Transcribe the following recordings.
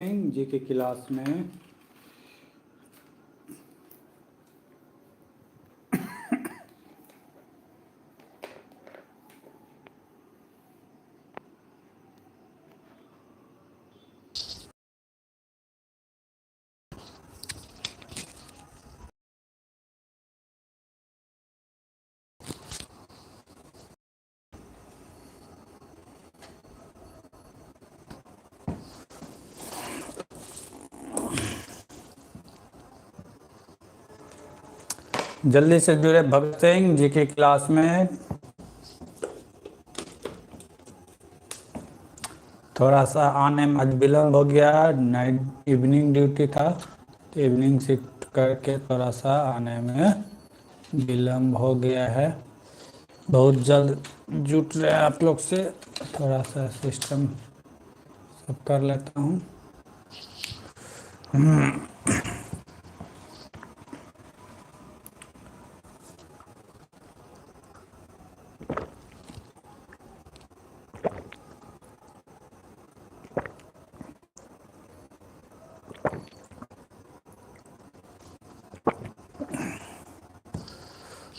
जी की क्लास में जल्दी से जुड़े भगत सिंह जी की क्लास में। थोड़ा सा आने में आज विलम्ब हो गया, नाइट इवनिंग ड्यूटी था तो इवनिंग शिफ्ट करके थोड़ा सा आने में विलम्ब हो गया है। बहुत जल्द जुट रहे हैं आप लोग से, थोड़ा सा सिस्टम सब कर लेता हूँ।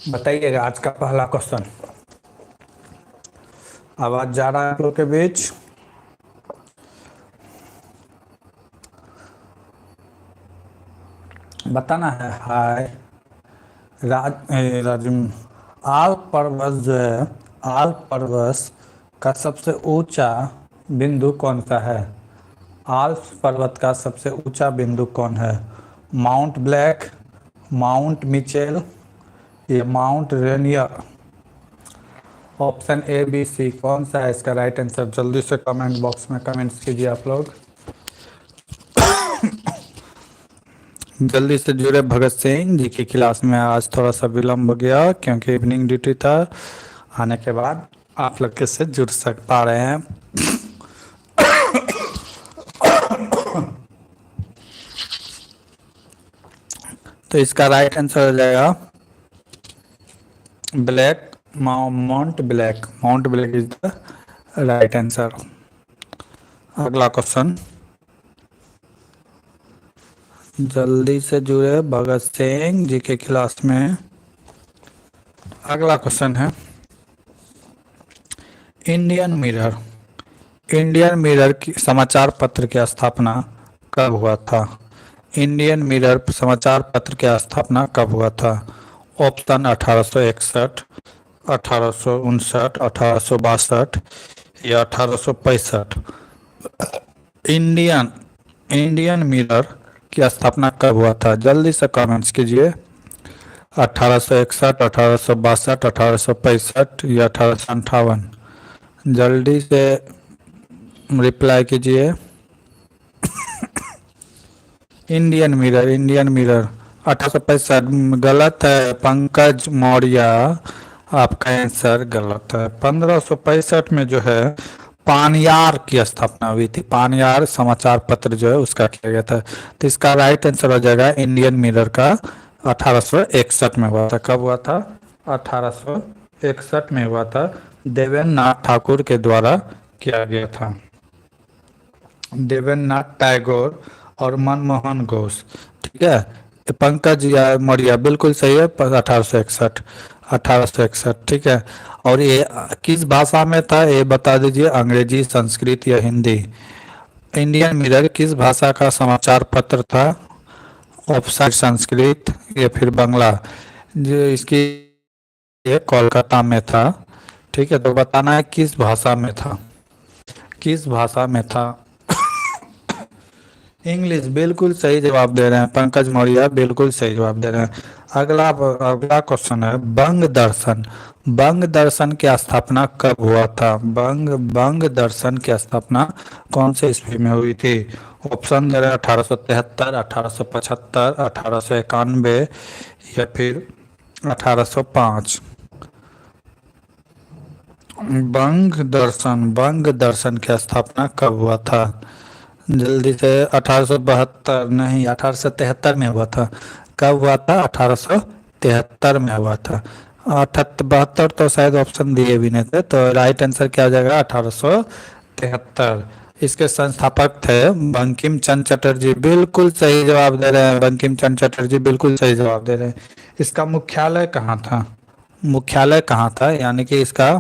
बताइएगा आज का पहला क्वेश्चन। आवाज जा रहा है आप लोग के बीच? बताना है हाय। आल्प पर्वत जो है, आल्प पर्वत का सबसे ऊंचा बिंदु कौन सा है? आल्प्स पर्वत का सबसे ऊंचा बिंदु कौन है? माउंट ब्लैक, माउंट मिचेल या Mount Rainier? Option A B C कौन सा है इसका राइट आंसर? जल्दी से कमेंट बॉक्स में कमेंट्स कीजिए आप लोग। जल्दी से जुड़े भगत सिंह जी की क्लास में। आज थोड़ा सा विलम्ब हो गया क्योंकि इवनिंग ड्यूटी था। आने के बाद आप लोग कैसे जुड़ पा रहे हैं। तो इसका राइट आंसर हो जाएगा black, mount Black. Mount black is the right answer. अगला क्वेश्चन, जल्दी से जुड़े भगत सिंह जी के क्लास में। अगला क्वेश्चन है इंडियन मिरर। इंडियन मिरर की समाचार पत्र की स्थापना कब हुआ था? इंडियन मिरर समाचार पत्र की स्थापना कब हुआ था? ऑप्शन 1861, 1859, 1862 या 1865? इंडियन इंडियन मिरर की स्थापना कब हुआ था? जल्दी से कमेंट्स कीजिए। 1861, 1862, 1865 या 1858? जल्दी से रिप्लाई कीजिए। इंडियन मिरर, इंडियन मिरर 1865 गलत है पंकज मौर्य, आपका आंसर गलत है। 1565 में जो है पानियार की स्थापना हुई थी। पानियार समाचार पत्र जो है उसका किया गया था। तो इसका राइट आंसर हो जाएगा इंडियन मिरर का 1861 में हुआ था। कब हुआ था? 1861 में हुआ था। देवेंद्र नाथ ठाकुर के द्वारा किया गया था। देवेंद्र नाथ टैगोर और मनमोहन घोष। ठीक है, पंकज या मौर्य बिल्कुल सही है। 1861, 1861। ठीक है, और ये किस भाषा में था ये बता दीजिए, अंग्रेजी, संस्कृत या हिंदी? इंडियन मिरर किस भाषा का समाचार पत्र था? ऑप्शन संस्कृत या फिर बांग्ला? जो इसकी ये कोलकाता में था। ठीक है, तो बताना है किस भाषा में था, किस भाषा में था। इंग्लिश बिल्कुल सही जवाब दे रहे हैं पंकज मौर्य, बिल्कुल सही जवाब दे रहे हैं। अगला क्वेश्चन है बंग दर्शन। बंग दर्शन की स्थापना कब हुआ था? बंग दर्शन की स्थापना कौन से ईस्वी में हुई थी? ऑप्शन दे रहे हैं 1873, 1875, 1891 या फिर 1805? बंग दर्शन की स्थापना कब हुआ था? जल्दी से। 1872 नहीं, 1873 में हुआ था। कब हुआ था? 1873 में हुआ था। 1872 तो शायद ऑप्शन दिए भी नहीं थे, तो राइट आंसर क्या हो जाएगा? 1873। इसके संस्थापक थे बंकिम चंद्र चटर्जी। बिल्कुल सही जवाब दे रहे हैं, बंकिम चंद्र चटर्जी बिल्कुल सही जवाब दे रहे हैं। इसका मुख्यालय कहाँ था? मुख्यालय कहाँ था, यानी कि इसका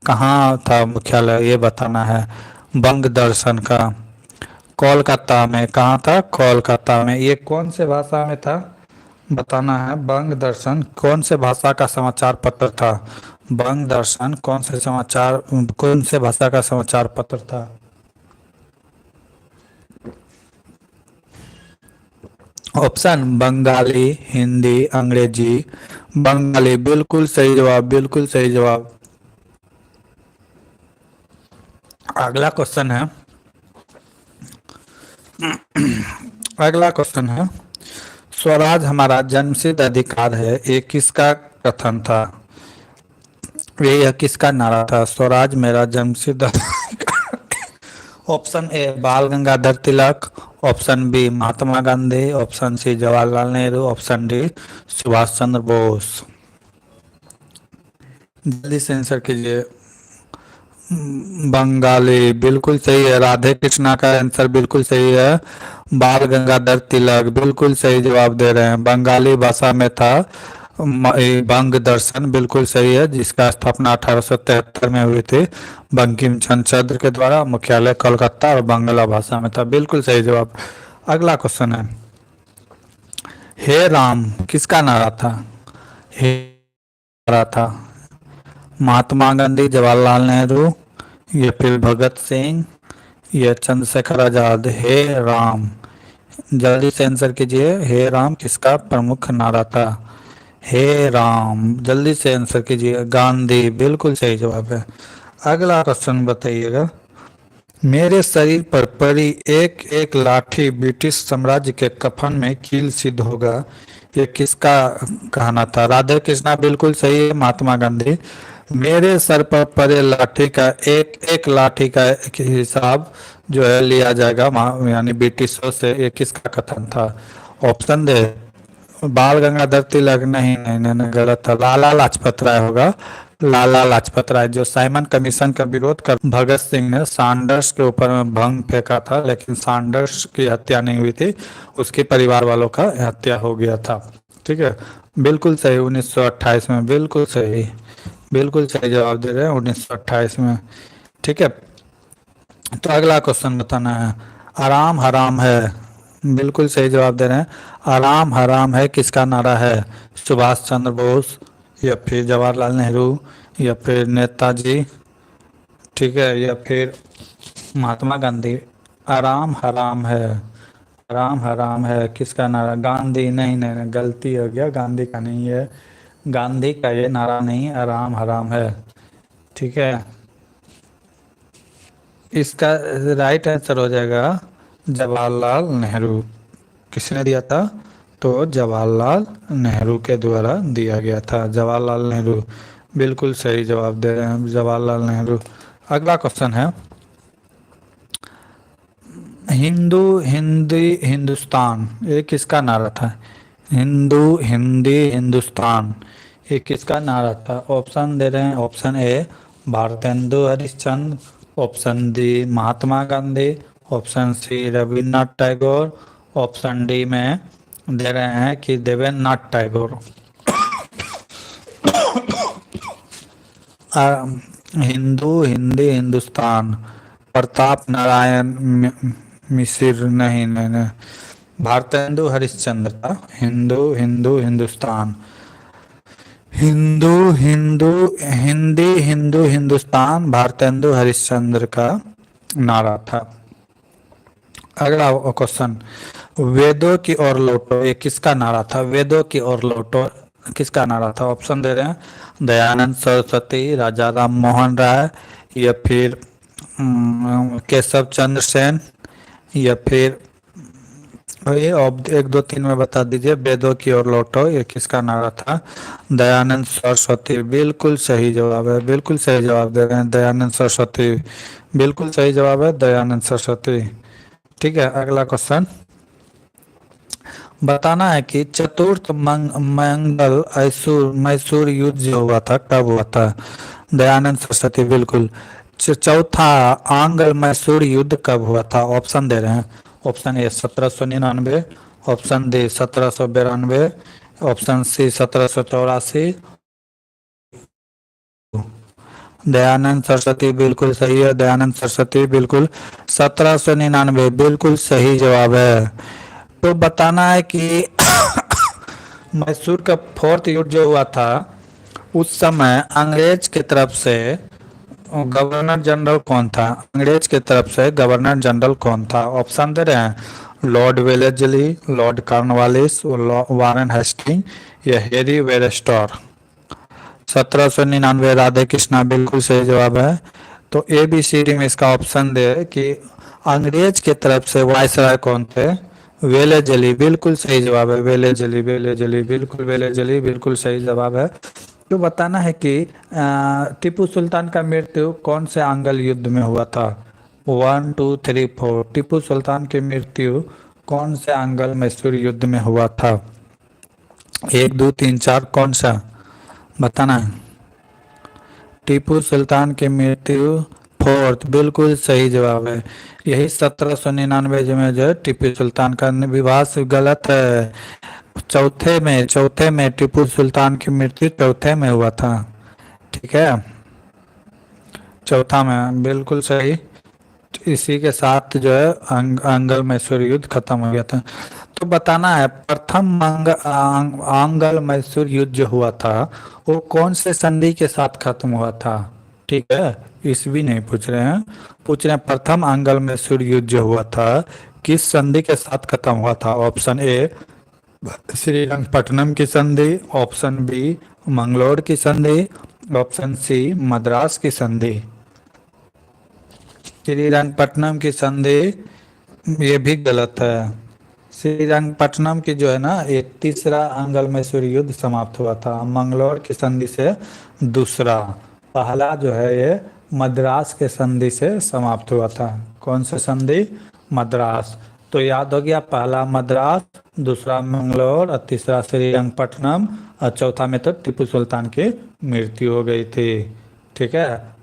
कहाँ था मुख्यालय, ये बताना है। बंग दर्शन का कोलकाता में कहाँ था? कोलकाता में। ये कौन से भाषा में था बताना है। बंग दर्शन कौन से भाषा का समाचार पत्र था? बंग दर्शन कौन से भाषा का समाचार पत्र था? ऑप्शन बंगाली, हिंदी, अंग्रेजी। बंगाली बिल्कुल सही जवाब, बिल्कुल सही जवाब। अगला क्वेश्चन है, अगला क्वेश्चन है, स्वराज हमारा जन्मसिद्ध अधिकार है, ये किसका कथन था? ये किसका नारा था? स्वराज मेरा जन्मसिद्ध option A Bal Gangadhar Tilak, option B Mahatma Gandhi, option C Jawaharlal Nehru, option D Subhash Chandra Bose. जल्दी से आंसर कीजिए। बंगाली बिल्कुल सही है। राधे कृष्णा का आंसर बिल्कुल सही है। बाल गंगाधर तिलक बिल्कुल सही जवाब दे रहे हैं। बंगाली भाषा में था ये बंग दर्शन बिल्कुल सही है, जिसका स्थापना 1873 में हुई थी बंकिम चंद्र के द्वारा। मुख्यालय कोलकाता और बांग्ला भाषा में था। बिल्कुल सही जवाब। अगला क्वेश्चन है, हे राम किसका नारा था? हे नारा था महात्मा गांधी, जवाहरलाल नेहरू, या फिर भगत सिंह, या चंद्रशेखर आजाद। हे राम, जल्दी से आंसर कीजिए। हे राम किसका प्रमुख नारा था? हे राम, जल्दी से आंसर कीजिए। गांधी बिल्कुल सही जवाब है। अगला क्वेश्चन बताइएगा, मेरे शरीर पर पड़ी एक एक लाठी ब्रिटिश साम्राज्य के कफन में कील सिद्ध होगा, ये किसका कहना था? राधे कृष्णा बिल्कुल सही है। महात्मा गांधी। मेरे सर पर पड़े लाठी का एक एक लाठी का हिसाब जो है लिया जाएगा यानी ब्रिटिशों से, ये किसका कथन था? ऑप्शन दे बाल गंगाधर तिलक, नहीं नहीं नहीं, नहीं गलत था। लाला लाजपत राय होगा। लाला लाजपत राय जो साइमन कमीशन का विरोध कर भगत सिंह ने सैंडर्स के ऊपर में भंग फेंका था, लेकिन सैंडर्स की हत्या नहीं हुई थी, उसके परिवार वालों का हत्या हो गया था। ठीक है, बिल्कुल सही। 1928 में, बिल्कुल सही, बिल्कुल सही जवाब दे रहे हैं 1928 में। ठीक है, तो अगला क्वेश्चन बताना है, आराम हराम है, बिल्कुल सही जवाब दे रहे हैं। आराम हराम है किसका नारा है? सुभाष चंद्र बोस, या फिर जवाहरलाल नेहरू, या फिर नेताजी, ठीक है, या फिर महात्मा गांधी। आराम हराम है, आराम हराम है किसका नारा? गांधी, नहीं नहीं नहीं, गलती हो गया, गांधी का नहीं है। गांधी का ये नारा नहीं, आराम हराम है। ठीक है, इसका राइट आंसर हो जाएगा जवाहरलाल नेहरू। किसने दिया था? तो जवाहरलाल नेहरू के द्वारा दिया गया था। जवाहरलाल नेहरू बिल्कुल सही जवाब दे रहे हैं, जवाहरलाल नेहरू। अगला क्वेश्चन है, हिंदू हिंदी हिंदुस्तान, ये किसका नारा था? हिंदू हिंदी हिंदुस्तान, ये किसका नारा था? ऑप्शन दे रहे हैं। Option A Bharatendu Harishchandra, option D Mahatma Gandhi, option C Rabindranath Tagore, option D में दे रहे हैं कि देवेंद्रनाथ टैगोर। हिंदू हिंदी हिंदुस्तान, प्रताप नारायण मिसिर, नहीं नहीं नहीं, भारतेंदु हरिश्चंद्र था। हिंदू हिंदू हिंदुस्तान, हिंदू हिंदू हिंदी हिंदू हिंदुस्तान भारतेंदु हरिश्चंद्र का नारा था। अगला क्वेश्चन, वेदों की ओर लौटो, ये किसका नारा था? वेदों की ओर लौटो किसका नारा था? ऑप्शन दे रहे हैं, दयानंद सरस्वती, राजा राम मोहन राय, या फिर केशव चंद्र सेन, या फिर ये एक दो तीन में बता दीजिए। वेदों की ओर लौटो, ये किसका नारा था? दयानंद सरस्वती बिल्कुल सही जवाब है, बिल्कुल सही जवाब दे रहे हैं। दयानंद सरस्वती बिल्कुल सही जवाब है, दयानंद सरस्वती। ठीक है, अगला क्वेश्चन बताना है कि चतुर्थ मंगल मैसूर युद्ध जो हुआ था कब हुआ था? दयानंद सरस्वती बिल्कुल। चौथा, आंग्ल मैसूर युद्ध कब हुआ था? ऑप्शन दे रहे हैं। Option A 1799, option D 1792, option C 1784। Dayanand Saraswati बिल्कुल सही है, दयानंद सरस्वती बिल्कुल 1799 बिल्कुल सही जवाब है। तो बताना है कि मैसूर का फोर्थ युद्ध जो हुआ था उस समय अंग्रेज की तरफ से गवर्नर जनरल कौन था? अंग्रेज की तरफ से गवर्नर जनरल कौन था? ऑप्शन दे रहे हैं, Lord Wellesley, Lord Cornwallis, Warren Hastings या हैरी वेस्टर। 1799 राधे कृष्णा बिल्कुल सही जवाब है। तो ए बी सी डी में इसका ऑप्शन दे कि अंग्रेज की तरफ से वायसराय कौन थे? वेलेस्ली बिल्कुल सही जवाब है, वेलेस्ली, वेलेस्ली बिल्कुल, वेलेस्ली बिल्कुल सही जवाब है। तो बताना है कि टीपू सुल्तान का मृत्यु कौन से आंगल युद्ध में हुआ था? 1 2 3 4, टीपू सुल्तान की मृत्यु कौन से आंगल मैसूर युद्ध में हुआ था? 1 2 3 4 कौन सा बताना है? टीपू सुल्तान की मृत्यु फोर्थ बिल्कुल सही जवाब है। यही 1799 में जो है टीपू सुल्तान का विवाह से गलत है। चौथे में टीपू सुल्तान की मृत्यु चौथे में हुआ था। ठीक है, चौथा में बिल्कुल सही। इसी के साथ जो है आंगल मैसूर युद्ध खत्म हो गया था। तो बताना है प्रथम आंगल मैसूर युद्ध जो हुआ था वो कौन से संधि के साथ खत्म हुआ था? ठीक है, इस भी नहीं पूछ रहे हैं, पूछ रहे हैं प्रथम आंगल मैसूर युद्ध जो हुआ था किस संधि के साथ खत्म हुआ था? ऑप्शन ए श्रीरंगपट्टनम की संधि, ऑप्शन बी मंगलोर की संधि, ऑप्शन सी मद्रास की संधि। श्रीरंगपट्टनम की संधि ये भी गलत है। श्रीरंगपट्टनम की जो है ना ये तीसरा आंग्ल मैसूर युद्ध समाप्त हुआ था, मंगलोर की संधि से दूसरा। पहला जो है ये मद्रास के संधि से समाप्त हुआ था। कौन सा संधि? मद्रास। तो याद हो गया, पहला मद्रास, दूसरा मंगलोर और तीसरा श्रीरंगपट्टनम और चौथा में तो टीपू सुल्तान की मृत्यु हो गई थी। ठीक है,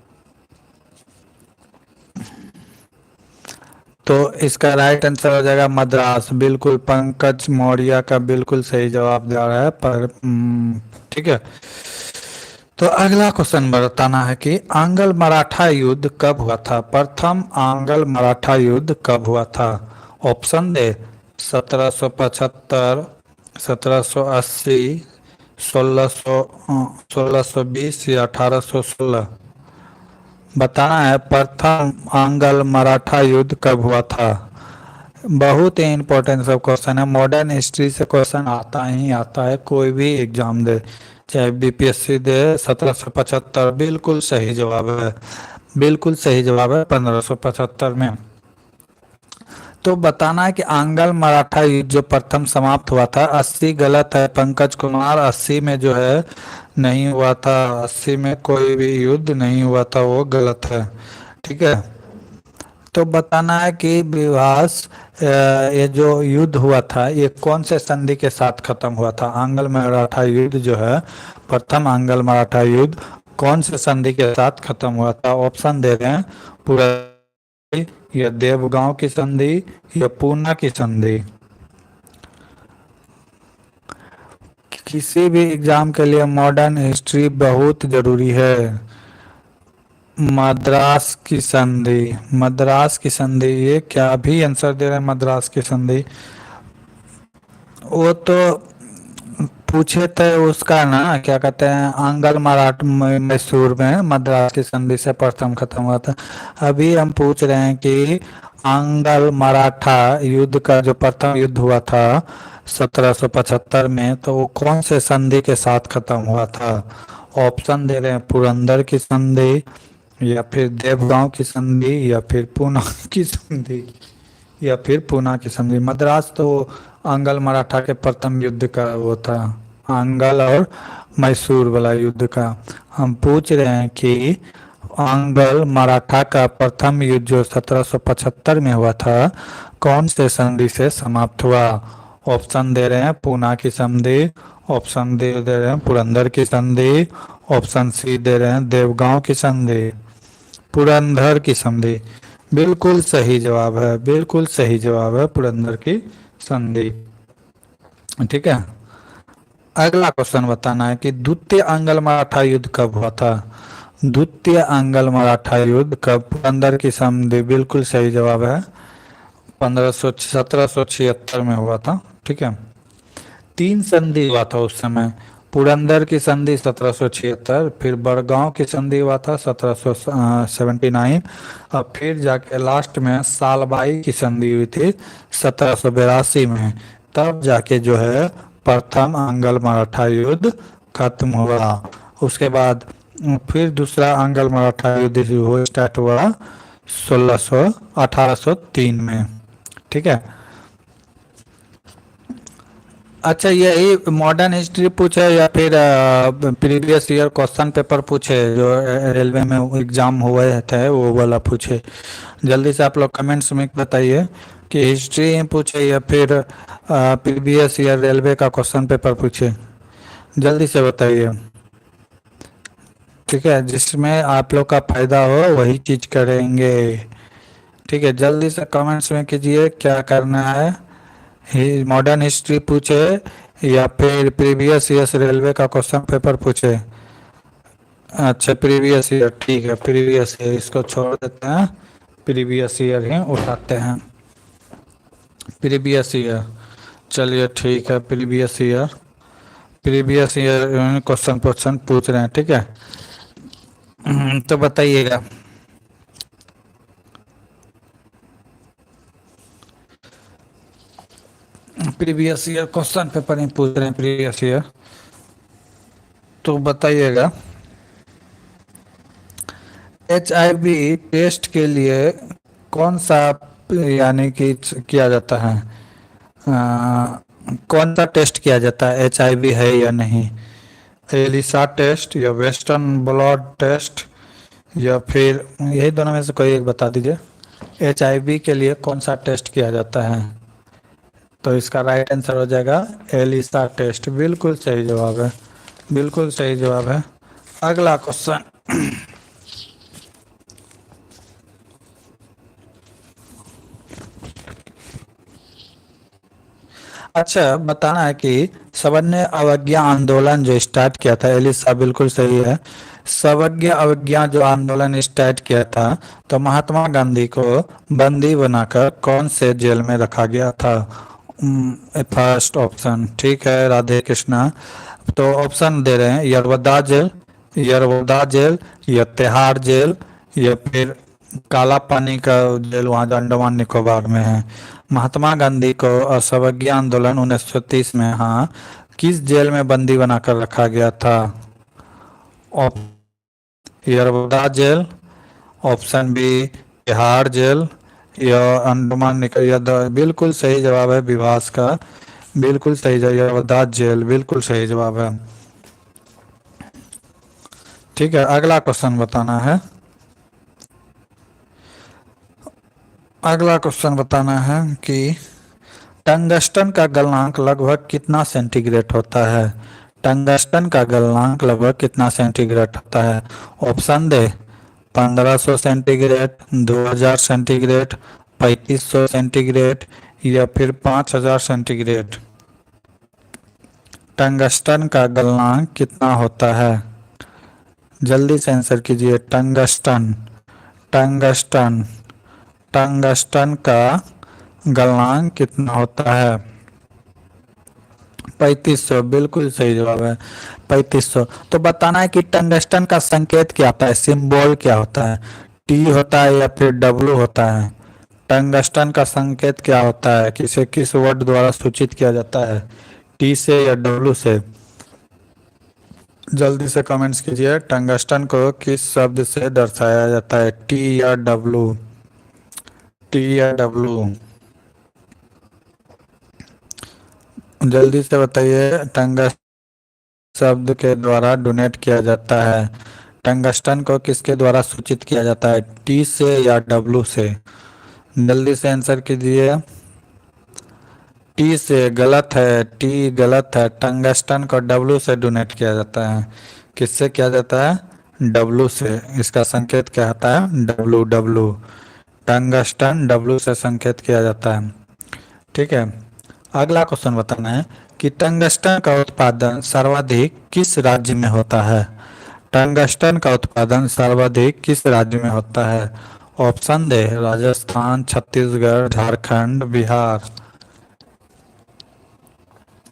तो इसका राइट आंसर हो जाएगा मद्रास। बिल्कुल पंकज मौर्य का बिल्कुल सही जवाब दे रहा है पर ठीक है। तो अगला क्वेश्चन बताना है कि आंग्ल मराठा युद्ध कब हुआ था? प्रथम आंग्ल मराठा युद्ध कब हुआ था? ऑप्शन दे 1775, 1780, 1620 या 1816। बताना है प्रथम आंग्ल मराठा युद्ध कब हुआ था। बहुत ही इंपॉर्टेंट सब क्वेश्चन है, मॉडर्न हिस्ट्री से क्वेश्चन आता ही आता है, कोई भी एग्जाम दे चाहे बीपीएससी दे। 1775 बिल्कुल सही जवाब है, बिल्कुल सही जवाब है 1575 में। तो बताना है कि आंग्ल मराठा युद्ध जो प्रथम समाप्त हुआ था, 80 गलत है पंकज कुमार, 80 में जो है नहीं हुआ था, 80 में कोई भी युद्ध नहीं हुआ था, वो गलत है। ठीक है, तो बताना है कि विवास ये जो युद्ध हुआ था ये कौन से संधि के साथ खत्म हुआ था? आंग्ल मराठा युद्ध जो है प्रथम आंग्ल मराठा युद्ध कौन से संधि के साथ खत्म हुआ था? ऑप्शन दे रहे हैं, पूरा या देवगांव की संधि या पूना की संधि। किसी भी एग्जाम के लिए मॉडर्न हिस्ट्री बहुत जरूरी है। मद्रास की संधि, मद्रास की संधि, ये क्या भी आंसर दे रहे हैं मद्रास की संधि। वो तो पूछे थे उसका ना, क्या कहते हैं, आंग्ल मराठ मैसूर में मद्रास की संधि से प्रथम खत्म हुआ था। अभी हम पूछ रहे हैं कि आंग्ल मराठा युद्ध का जो प्रथम युद्ध हुआ था 1775 में, तो वो कौन से संधि के साथ खत्म हुआ था? ऑप्शन दे रहे हैं, पुरंदर की संधि या फिर देवगांव की संधि या फिर पूना की संधि या फिर पूना की संधि। मद्रास तो आंग्ल मराठा के प्रथम युद्ध का वो था, आंग्ल और मैसूर वाला युद्ध का। हम पूछ रहे हैं कि आंग्ल मराठा का प्रथम युद्ध जो 1775 में हुआ था कौन से संधि से समाप्त हुआ? ऑप्शन दे रहे हैं पूना की संधि, ऑप्शन दे रहे हैं पुरंदर की संधि, ऑप्शन सी दे रहे हैं देवगांव की संधि। पुरंदर की संधि, बिल्कुल सही जवाब है, बिल्कुल सही जवाब है पुरंदर की संधि। ठीक है, अगला क्वेश्चन बताना है कि द्वितीय आंग्ल मराठा युद्ध कब हुआ था। द्वितीय आंग्ल मराठा युद्ध कब, पुरंदर की संधि, बिल्कुल सही जवाब है, 1776 में हुआ था। ठीक है, तीन संधि हुआ था उस समय, पुरंदर की संधि 1776, फिर बड़गांव की संधि हुआ था 1779, और फिर जाके लास्ट में सालबाई की संधि हुई थी 1782 में। तब जाके जो है प्रथम आंग्ल मराठा युद्ध खत्म हुआ। उसके बाद फिर दूसरा आंग्ल मराठा युद्ध जो हो स्टार्ट हुआ 1803 में। ठीक है, अच्छा यही मॉडर्न हिस्ट्री पूछे या फिर प्रीवियस ईयर क्वेश्चन पेपर पूछे जो रेलवे में एग्जाम हुए थे वो वाला पूछे। जल्दी से आप लोग कमेंट्स में बताइए कि हिस्ट्री पूछे या फिर प्रीवियस ईयर रेलवे का क्वेश्चन पेपर पूछे, जल्दी से बताइए। ठीक है, जिसमें आप लोग का फायदा हो वही चीज करेंगे। ठीक है, जल्दी से कमेंट्स में कीजिए क्या करना है, मॉडर्न हिस्ट्री पूछे या फिर प्रीवियस ईयर्स रेलवे का क्वेश्चन पेपर पूछे। अच्छा प्रीवियस ईयर, ठीक है प्रीवियस ईयर इसको छोड़ देते हैं, प्रीवियस ईयर ही उठाते हैं, प्रीवियस ईयर। चलिए ठीक है, previous year, previous year question question पूछ रहे हैं। ठीक है, तो बताइएगा। प्रीवियस ईयर क्वेश्चन पेपर ही पूछ रहे हैं, प्रीवियस ईयर, तो बताइएगा। HIV टेस्ट के लिए कौन सा यानी कि किया जाता है, कौन सा टेस्ट किया जाता है, HIV है या नहीं। एलिसा टेस्ट या वेस्टर्न ब्लड टेस्ट या फिर यही दोनों में से कोई एक बता दीजिए। HIV के लिए कौन सा टेस्ट किया जाता है, तो इसका राइट आंसर हो जाएगा एलिसा टेस्ट, बिल्कुल सही जवाब है, बिल्कुल सही जवाब है। अगला क्वेश्चन, अच्छा बताना है कि सवर्ण अवज्ञा आंदोलन जो स्टार्ट किया था, एलिसा बिल्कुल सही है। सवर्ण अवज्ञा जो आंदोलन स्टार्ट किया था तो महात्मा गांधी को बंदी बनाकर कौन से जेल में रखा गया था। फर्स्ट ऑप्शन, ठीक है राधे कृष्णा, तो ऑप्शन दे रहे हैं यरवदा जेल, यरवदा जेल या तिहाड़ जेल या फिर काला पानी का जेल वहाँ जो अंडमान निकोबार में है। महात्मा गांधी को असहयोग आंदोलन 1930 में हाँ किस जेल में बंदी बनाकर रखा गया था। Yerwada jail, option B Tihar jail या अंडमान निकोबार, बिल्कुल सही जवाब है विभास का, बिल्कुल सही जवाब यरवदा जेल, बिल्कुल सही जवाब है। ठीक है, अगला क्वेश्चन बताना है, अगला क्वेश्चन बताना है कि टंगस्टन का गलनांक लगभग कितना सेंटीग्रेड होता है। टंगस्टन का गलनांक लगभग कितना सेंटीग्रेड होता है। ऑप्शन दे 1500 सेंटीग्रेड, 2000 सेंटीग्रेड, 3500 सेंटीग्रेड या फिर 5000 सेंटीग्रेड। टंगस्टन का गलनांक कितना होता है, जल्दी से आंसर कीजिए। टंगस्टन, टंगस्टन, टंगस्टन का गलनांक कितना होता है। 3500, बिल्कुल सही जवाब है 3500। तो बताना है कि टंगस्टन का संकेत क्या होता है, सिंबल क्या होता है, टी होता है या फिर डब्लू होता है। टंगस्टन का संकेत क्या होता है, किसे किस वर्ड द्वारा सूचित किया जाता है, टी से या डब्लू से। जल्दी से कमेंट्स कीजिए, टंगस्टन को किस शब्द से दर्शाया जाता है, टी या डब्लू, टी या डब्लू, जल्दी से बताइए। टंगस्टन शब्द के द्वारा डोनेट किया जाता है, टंगस्टन को किसके द्वारा सूचित किया जाता है, टी से या डब्लू से। जल्दी से आंसर कीजिए। टी से, गलत है, टी गलत है, टंगस्टन को डब्लू से डोनेट किया जाता है। किससे किया जाता है, डब्लू से, इसका संकेत क्या होता है, डब्लू डब्लू। टंगस्टन डब्लू से संकेत किया जाता है। ठीक है। अगला क्वेश्चन बताना है कि टंगस्टन का उत्पादन सर्वाधिक किस राज्य में होता है। टंगस्टन का उत्पादन सर्वाधिक किस राज्य में होता है। ऑप्शन दे, राजस्थान, छत्तीसगढ़, झारखंड, बिहार।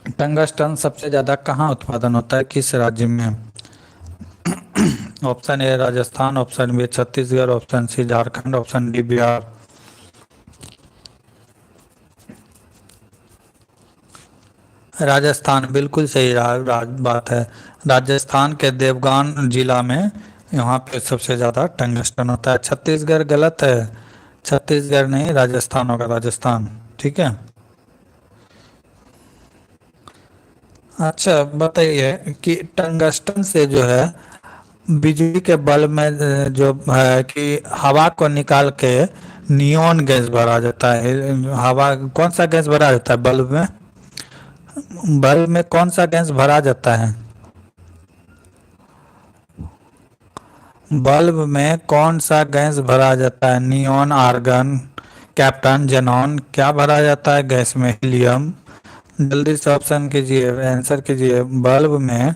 टंगस्टन सबसे ज्यादा कहाँ उत्पादन होता है, किस राज्य में। Option A Rajasthan, option B Chhattisgarh, option C Jharkhand, option D Bihar. Rajasthan बिल्कुल सही बात है। राजस्थान के देवगान जिला में यहाँ पे सबसे ज़्यादा टंगस्टन होता है। छत्तीसगढ़ गलत है, छत्तीसगढ़ नहीं, राजस्थान होगा, राजस्थान। ठीक है। अच्छा बताइए कि टंगस्टन से जो है बिजली के बल्ब में जो है कि हवा को निकाल के नियोन गैस भरा जाता है। हवा कौन सा गैस भरा जाता है बल्ब में, बल्ब में कौन सा गैस भरा जाता है। बल्ब में कौन सा गैस भरा जाता है, नियोन, आर्गन, कैप्टन, जेनॉन, क्या भरा जाता है गैस में, हीलियम। जल्दी से ऑप्शन कीजिए, आंसर कीजिए। बल्ब में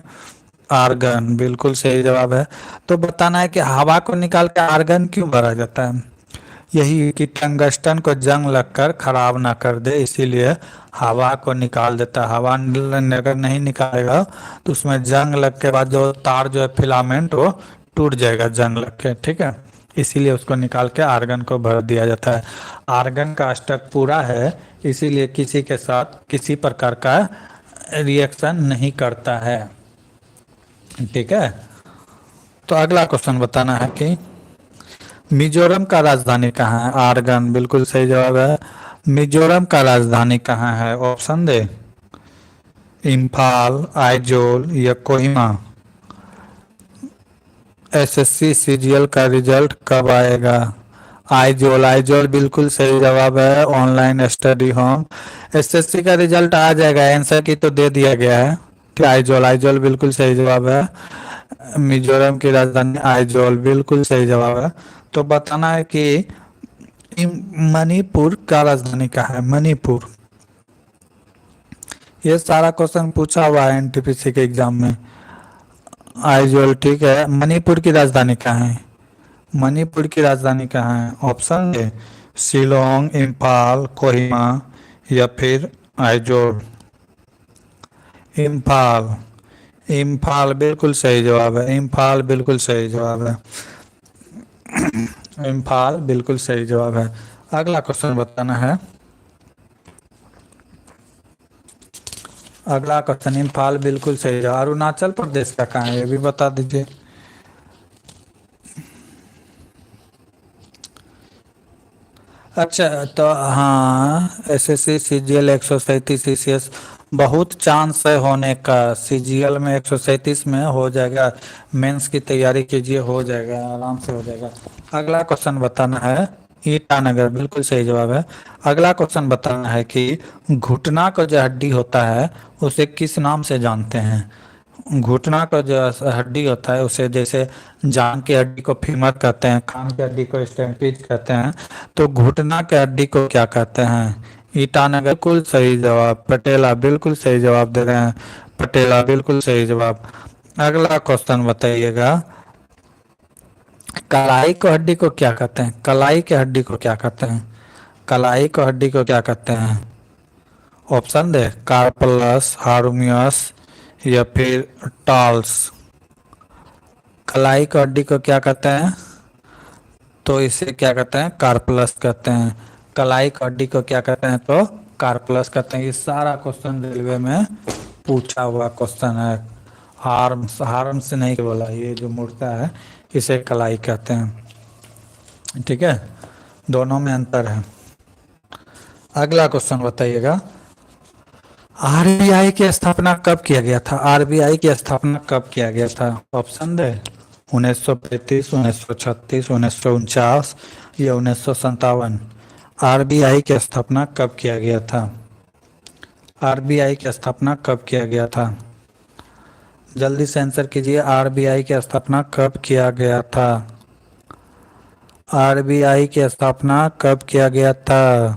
आर्गन बिल्कुल सही जवाब है। तो बताना है कि हवा को निकाल के आर्गन क्यों भरा जाता है। यही कि टंगस्टन को जंग लगकर खराब ना कर दे, इसीलिए हवा को निकाल देता है। हवा अगर नहीं निकालेगा तो उसमें जंग लग के बाद जो तार जो है फिलामेंट वो टूट जाएगा जंग लग के। ठीक है, इसीलिए उसको निकाल के आर्गन को भर दिया जाता है। आर्गन का स्टक पूरा है, इसीलिए किसी के साथ किसी प्रकार का रिएक्शन नहीं करता है। ठीक है। तो अगला क्वेश्चन बताना है कि मिजोरम का राजधानी कहाँ है। आर्गन बिल्कुल सही जवाब है। मिजोरम का राजधानी कहाँ है, ऑप्शन दे, इम्फाल, आइजोल या कोहिमा। एसएससी सीजीएल का रिजल्ट कब आएगा। आइजोल, आइजोल बिल्कुल सही जवाब है। ऑनलाइन स्टडी होम, एसएससी का रिजल्ट आ जाएगा, आंसर की तो दे दिया गया है कि आइजोल, आइजोल बिल्कुल सही जवाब है। मिजोरम की राजधानी आइजोल बिल्कुल सही जवाब है। तो बताना है कि मणिपुर का राजधानी कहाँ है, मणिपुर। ये सारा क्वेश्चन पूछा हुआ है एनटीपीसी के एग्जाम में। आइजोल ठीक है। मणिपुर की राजधानी कहाँ है, मणिपुर की राजधानी कहाँ है। ऑप्शन है शिलोंग, इम्फाल, कोहिमा या फिर आइजोल। इम्फाल, इम्फाल बिल्कुल सही जवाब है। इम्फाल बिल्कुल सही जवाब है। इम्फाल बिल्कुल सही जवाब है। अगला क्वेश्चन बताना है। अगला क्वेश्चन, इम्फाल बिल्कुल सही जवाब। अरुणाचल प्रदेश का कहाँ है ये भी बता दीजिए। अच्छा तो हाँ, एसएससी सीजीएल 137 सीसीएस बहुत चांस है होने का। सीजीएल में 137 में हो जाएगा। मेंस की तैयारी कीजिए, हो जाएगा, आराम से हो जाएगा। अगला क्वेश्चन बताना है। ईटानगर बिल्कुल सही जवाब है। अगला क्वेश्चन बताना है कि घुटना का जो हड्डी होता है उसे किस नाम से जानते हैं। घुटना का जो हड्डी होता है उसे जैसे जांग की हड्डी को फीमर कहते हैं, कान की हड्डी को स्टैम्पीज कहते हैं, तो घुटना के हड्डी को क्या कहते हैं। ईटानगर बिल्कुल सही जवाब। पटेला बिल्कुल सही जवाब दे रहे हैं। पटेला बिल्कुल सही जवाब। अगला क्वेश्चन बताइएगा, कलाई को हड्डी को क्या कहते हैं। कलाई के हड्डी को क्या कहते हैं, कलाई को हड्डी को क्या कहते हैं। ऑप्शन दे, कार्पलस, हार्मियस या फिर टाल्स। कलाई की हड्डी को क्या कहते हैं, तो इसे क्या कहते हैं, कार्पलस कहते हैं। कलाई की हड्डी को क्या कहते हैं, तो कार्पलस कहते हैं। ये सारा क्वेश्चन रेलवे में पूछा हुआ क्वेश्चन है। आर्म्स, आर्म्स से नहीं बोला, ये जो मुड़ता है इसे कलाई कहते हैं। ठीक है, दोनों में अंतर है। अगला क्वेश्चन बताइएगा, आरबीआई की स्थापना कब किया गया था। आरबीआई की स्थापना कब किया गया था। ऑप्शन दे, 1935, 1936, 1949 या 1957। आरबीआई की स्थापना कब किया गया था। आरबीआई की स्थापना कब किया गया था। जल्दी से आंसर कीजिए, आरबीआई की स्थापना कब किया गया था? आरबीआई की स्थापना कब किया गया था?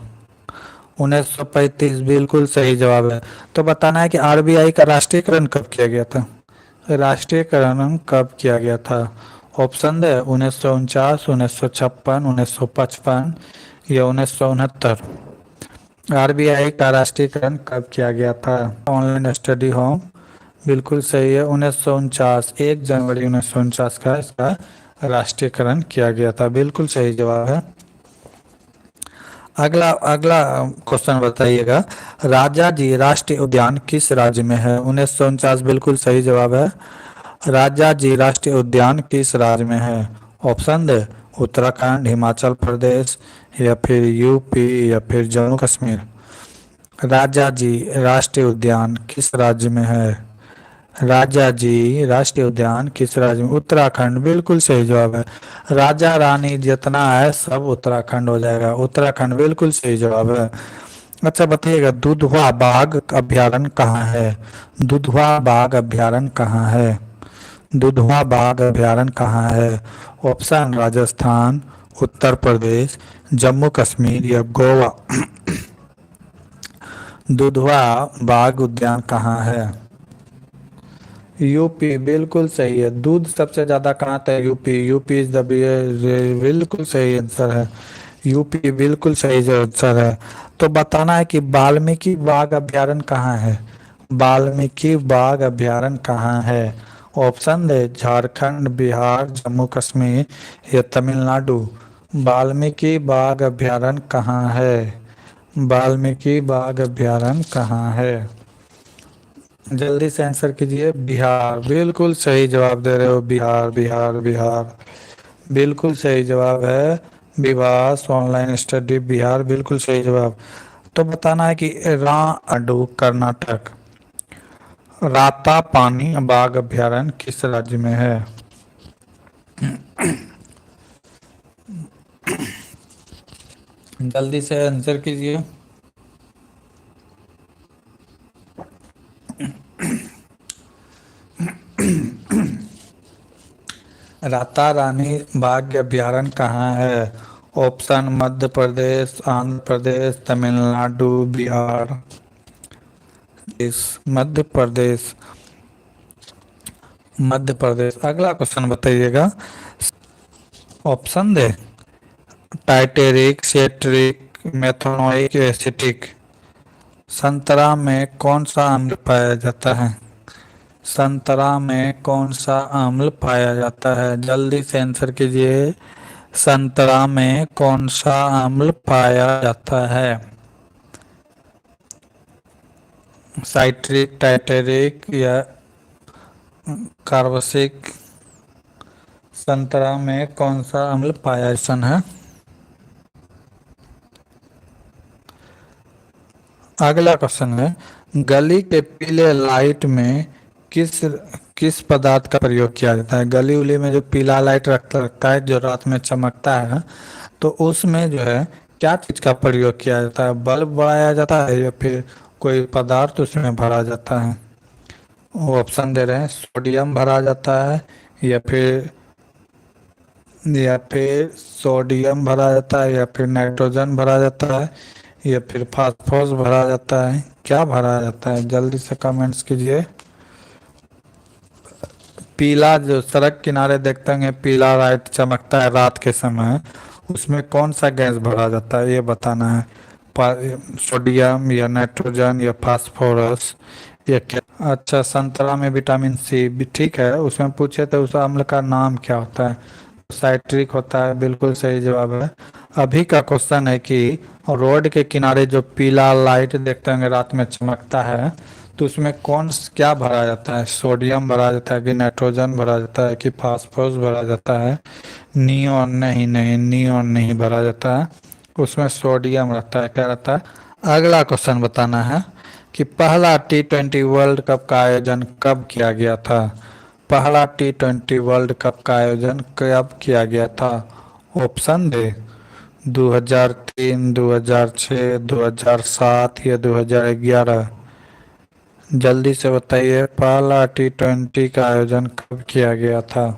1935, बिल्कुल सही जवाब है। तो बताना है कि आरबीआई का राष्ट्रीयकरण कब किया गया था? राष्ट्रीयकरण कब किया गया था? ऑप्शन है 1949, 1956, 1955 या 1969। आरबीआई का राष्ट्रीयकरण कब किया गया था? ऑनलाइन स्टडी होम, बिल्कुल सही है। 1949, 1 जनवरी 1949 का इसका राष्ट्रीयकरण किया गया था, बिल्कुल सही जवाब है। अगला अगला क्वेश्चन बताइएगा, राजा जी राष्ट्रीय उद्यान किस राज्य में है? 1949, बिल्कुल सही जवाब है। राजा जी राष्ट्रीय उद्यान किस राज्य में है? ऑप्शन दे, उत्तराखंड, हिमाचल प्रदेश या फिर यूपी या फिर जम्मू कश्मीर। राजा जी राष्ट्रीय उद्यान किस राज्य में है? राजा जी राष्ट्रीय उद्यान किस राज्य में? उत्तराखंड, बिल्कुल सही जवाब है। राजा रानी जितना है सब उत्तराखंड हो जाएगा, उत्तराखंड बिल्कुल सही जवाब है। अच्छा बताइएगा, दुधवा बाघ अभयारण्य कहाँ है? दुधवा बाघ अभयारण्य कहाँ है? दुधवा बाघ अभयारण्य कहाँ है? ऑप्शन, राजस्थान, उत्तर प्रदेश, जम्मू कश्मीर या गोवा। दुधवा बाघ उद्यान कहाँ है? यूपी, बिल्कुल सही है। दूध सबसे ज्यादा कहाँ आता है? यूपी, यूपी इज द बिल्कुल सही आंसर है। यूपी बिल्कुल सही जो आंसर है। तो बताना है कि वाल्मीकि बाघ अभयारण्य कहाँ है? वाल्मीकि बाघ अभयारण्य कहाँ है? ऑप्शन है झारखंड, बिहार, जम्मू कश्मीर या तमिलनाडु। वाल्मीकि बाघ अभयारण्य कहाँ है? वाल्मीकि बाघ अभयारण्य कहाँ है? जल्दी से आंसर कीजिए। बिहार, बिल्कुल सही जवाब दे रहे हो। बिहार बिहार बिहार, बिल्कुल सही जवाब है। विवास ऑनलाइन स्टडी बिहार, बिल्कुल सही जवाब। तो बताना है कि राअडू कर्नाटक, रातापानी बाघ अभयारण्य किस राज्य में है? जल्दी से आंसर कीजिए। राता रानी बाघ अभयारण्य कहाँ है? ऑप्शन, मध्य प्रदेश, आंध्र प्रदेश, तमिलनाडु, बिहार। इस मध्य प्रदेश, मध्य प्रदेश। अगला क्वेश्चन बताइएगा, ऑप्शन दे, टाइटेरिक, सेट्रिक, मेथनोइक, एसिटिक। संतरा में कौन सा अम्ल पाया जाता है? संतरा में कौन सा अम्ल पाया जाता है? जल्दी से आंसर कीजिए। संतरा में कौन सा अम्ल पाया जाता है? साइट्रिक, टाइटेरिक या कार्बोसिक। संतरा में कौन सा अम्ल पाया जाता है? अगला क्वेश्चन है, गली के पीले लाइट में किस किस पदार्थ का प्रयोग किया जाता है? गली उली में जो पीला लाइट रखता है जो रात में चमकता है, तो उसमें जो है क्या चीज का प्रयोग किया जाता है? बल्ब बढ़ाया जाता है या फिर कोई पदार्थ उसमें भरा जाता है? वो ऑप्शन दे रहे हैं, सोडियम भरा जाता है या फिर सोडियम भरा जाता है या फिर नाइट्रोजन भरा जाता है या फिर फास्फोरस भरा जाता है। क्या भरा जाता है? जल्दी से कमेंट्स कीजिए। पीला जो सड़क किनारे देखते हैं पीला लाइट चमकता है रात के समय, उसमें कौन सा गैस भरा जाता है ये बताना है। सोडियम या नाइट्रोजन या फास्फोरस या क्या? अच्छा, संतरा में विटामिन सी भी ठीक है। उसमें पूछे तो उस अम्ल का नाम क्या होता है? साइट्रिक होता है, बिल्कुल सही जवाब है। अभी का क्वेश्चन है कि रोड के किनारे जो पीला लाइट देखते होंगे रात में चमकता है, तो उसमें क्या भरा जाता है? सोडियम भरा जाता है कि नाइट्रोजन भरा जाता है कि फास्फोरस भरा जाता है? नियोन, नहीं नहीं, नियोन नहीं भरा जाता है, उसमें सोडियम रहता है। क्या रहता है? अगला क्वेश्चन बताना है कि पहला T20 वर्ल्ड कप का आयोजन कब किया गया था? पहला T20 वर्ल्ड कप का आयोजन कब किया गया था? ऑप्शन दे, 2003, 2006, 2007 या 2011। जल्दी से बताइए, पहला T20 का आयोजन कब किया गया था?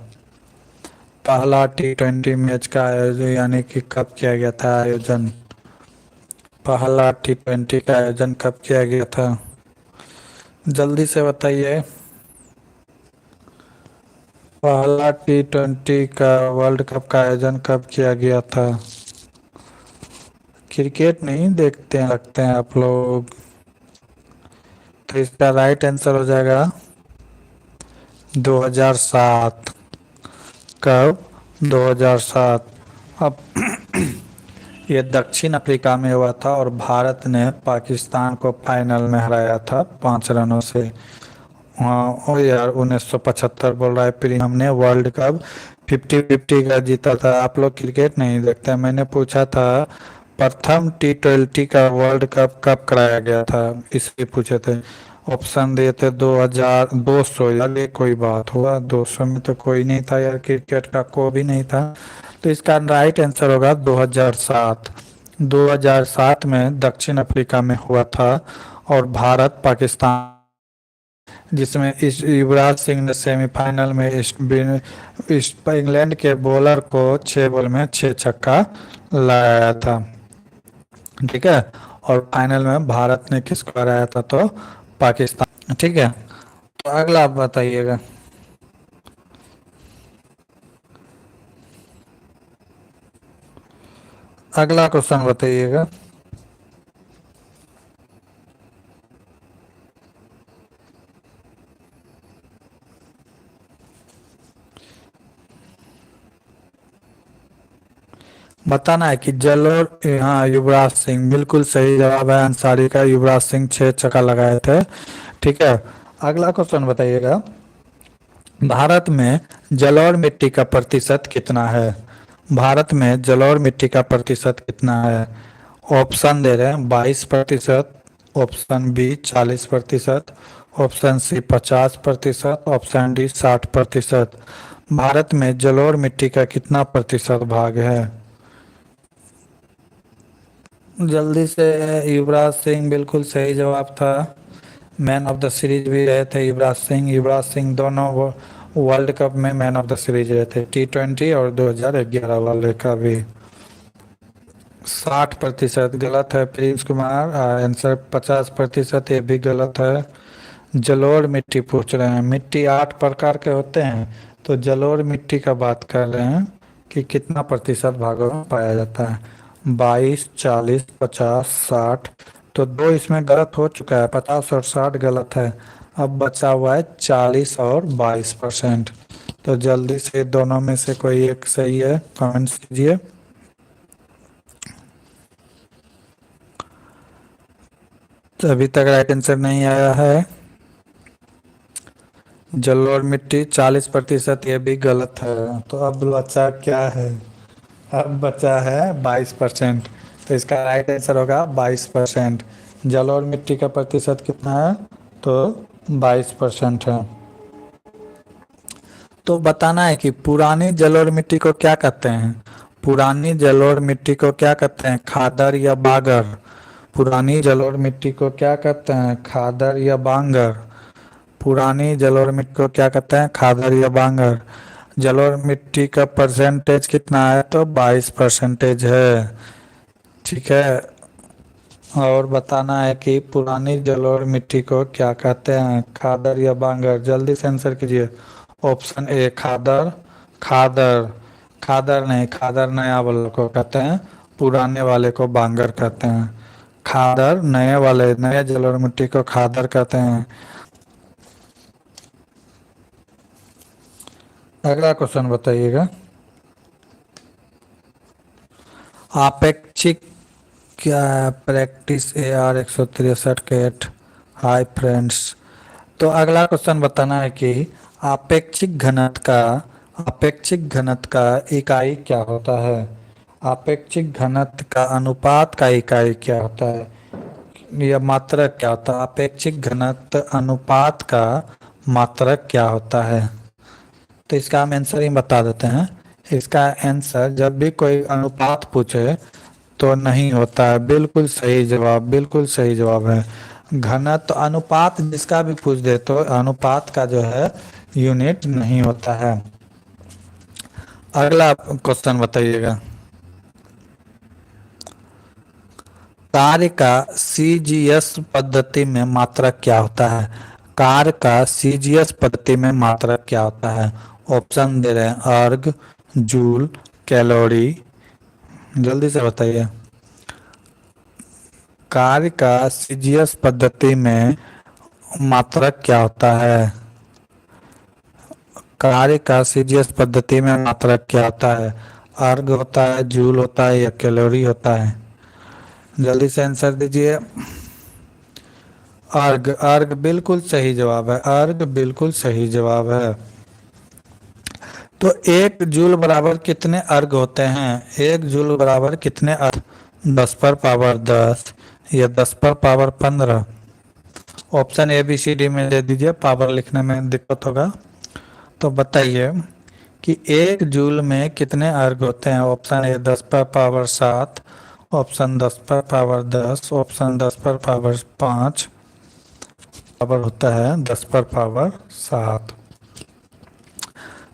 पहला T20 मैच का आयोजन यानी कि कब किया गया था आयोजन? पहला T20 का आयोजन कब किया गया था? जल्दी से बताइए। पहला T20 का वर्ल्ड कप का आयोजन कब किया गया था? क्रिकेट नहीं देखते हैं लगते हैं आप लोग। तो इसका राइट आंसर हो जाएगा 2007। कब? 2007। अब ये दक्षिण अफ्रीका में हुआ था और भारत ने पाकिस्तान को फाइनल में हराया था 5 रनों से। हाँ ओ यार, 1975 बोल रहा है। फिर हमने वर्ल्ड कप 50-50 का जीता था। आप लोग क्रिकेट नहीं देखते। मैंने पूछा था प्रथम T20 का वर्ल्ड कप कब कराया गया था, इसलिए पूछे थे। ऑप्शन दिए थे 2000, 200। यार ये कोई बात हुआ? 200 में तो कोई नहीं था यार, क्रिकेट का कोई भी नहीं था। तो इसका राइट आंसर होगा 2007। 2007 में दक्षिण अफ्रीका में हुआ था और भारत पाकिस्तान, जिसमें इस युवराज सिंह ने सेमीफाइनल में इस इंग्लैंड के बॉलर को 6 बॉल में 6 छक्का लगाया था। ठीक है। और फाइनल में भारत ने किसको हराया था? तो पाकिस्तान। ठीक है। तो अगला आप बताइएगा। अगला क्वेश्चन बताइएगा। बताना है कि जलोर, हाँ युवराज सिंह बिल्कुल सही जवाब है। अंसारी का युवराज सिंह 6 छक्का लगाए थे। ठीक है। अगला क्वेश्चन बताइएगा। भारत में जलोढ़ मिट्टी का प्रतिशत कितना है? भारत में जलोढ़ मिट्टी का प्रतिशत कितना है? ऑप्शन दे रहे हैं 22%, option B 40%, option C 50%, option D 60%। Bharat में जलोढ़ मिट्टी का कितना प्रतिशत भाग है? जल्दी से। युवराज सिंह बिल्कुल सही जवाब था। मैन ऑफ द सीरीज भी रहे थे युवराज सिंह। युवराज सिंह दोनों वर्ल्ड कप में मैन ऑफ द सीरीज रहे थे, T20 और 2011 वाले का भी। 60% गलत है प्रिंस कुमार। आंसर 50%, ये भी गलत है। जलोढ़ मिट्टी पूछ रहे हैं। मिट्टी 8 प्रकार के होते हैं, तो जलोढ़ मिट्टी का बात कर रहे हैं कि कितना प्रतिशत भागों में पाया जाता है। 22, 40, 50, 60। तो दो इसमें गलत हो चुका है, 50 और 60 गलत है। अब बचा हुआ है 40 और 22%। तो जल्दी से दोनों में से कोई एक सही है, कमेंट्स कीजिए। तो अभी तक राइट आंसर नहीं आया है। जलोढ़ मिट्टी 40%, ये भी गलत है। तो अब बचा क्या है? अब बचा है 22%। तो इसका राइट आंसर होगा 22%। जलोढ़ मिट्टी का प्रतिशत कितना है? तो 22% है। तो बताना है कि पुरानी जलोढ़ मिट्टी को क्या कहते हैं? पुरानी जलोढ़ मिट्टी को क्या कहते हैं, खादर या बागर? पुरानी जलोढ़ मिट्टी को क्या कहते हैं, खादर या बांगर? पुरानी जलोढ़ मिट्टी को क्या कहते हैं, खादर या बांगर? जलोढ़ मिट्टी का परसेंटेज कितना है? तो 22% है। ठीक है। और बताना है कि पुरानी जलोढ़ मिट्टी को क्या कहते हैं, खादर या बांगर? जल्दी से आंसर कीजिए। ऑप्शन ए खादर। खादर। खादर नहीं, खादर नया वाले को कहते हैं, पुराने वाले को बांगर कहते हैं। खादर नए वाले, नए जलोढ़ मिट्टी को खादर कहते हैं। अगला क्वेश्चन बताइएगा। आपेक्षिक क्या है? Practice AR 163 hi friends. तो अगला क्वेश्चन बताना है कि आपेक्षिक घनत्व का आपेक्षिक घनत्व का इकाई क्या होता है? आपेक्षिक घनत्व का अनुपात का इकाई क्या होता है? यह मात्रक क्या होता है? आपेक्षिक घनत्व अनुपात का मात्रक क्या होता है? तो इसका हम आंसर ही बता देते हैं। इसका आंसर जब भी कोई अनुपात पूछे तो नहीं होता है। बिल्कुल सही जवाब, बिल्कुल सही जवाब है। घनत्व अनुपात जिसका भी पूछ दे तो अनुपात का जो है यूनिट नहीं होता है। अगला क्वेश्चन बताइएगा। कार्य का सीजीएस पद्धति में मात्रक क्या होता है? कार्य का सीजीएस पद्धति में मात्रक क्या होता है? ऑप्शन दे रहे हैं, अर्ग, जूल, कैलोरी। जल्दी से बताइए। कार्य का सीजीएस पद्धति में मात्रक क्या होता है? कार्य का सीजीएस पद्धति में मात्रक क्या होता है? अर्ग होता है, जूल होता है या कैलोरी होता है? जल्दी से आंसर दीजिए। अर्ग, अर्ग बिल्कुल सही जवाब है। अर्ग बिल्कुल सही जवाब है। तो एक जूल बराबर कितने अर्ग होते हैं? एक जूल बराबर कितने अर्ग? 10 पर पावर 10 या 10 पर power 15? Option A B C D में दे दीजिए, पावर लिखने में दिक्कत होगा। तो बताइए कि एक जूल में कितने अर्ग होते हैं? ऑप्शन ए 10 पर पावर 7, ऑप्शन 10 पर पावर 10, ऑप्शन 10 पर पावर 5, पावर होता है 10 पर पावर 7।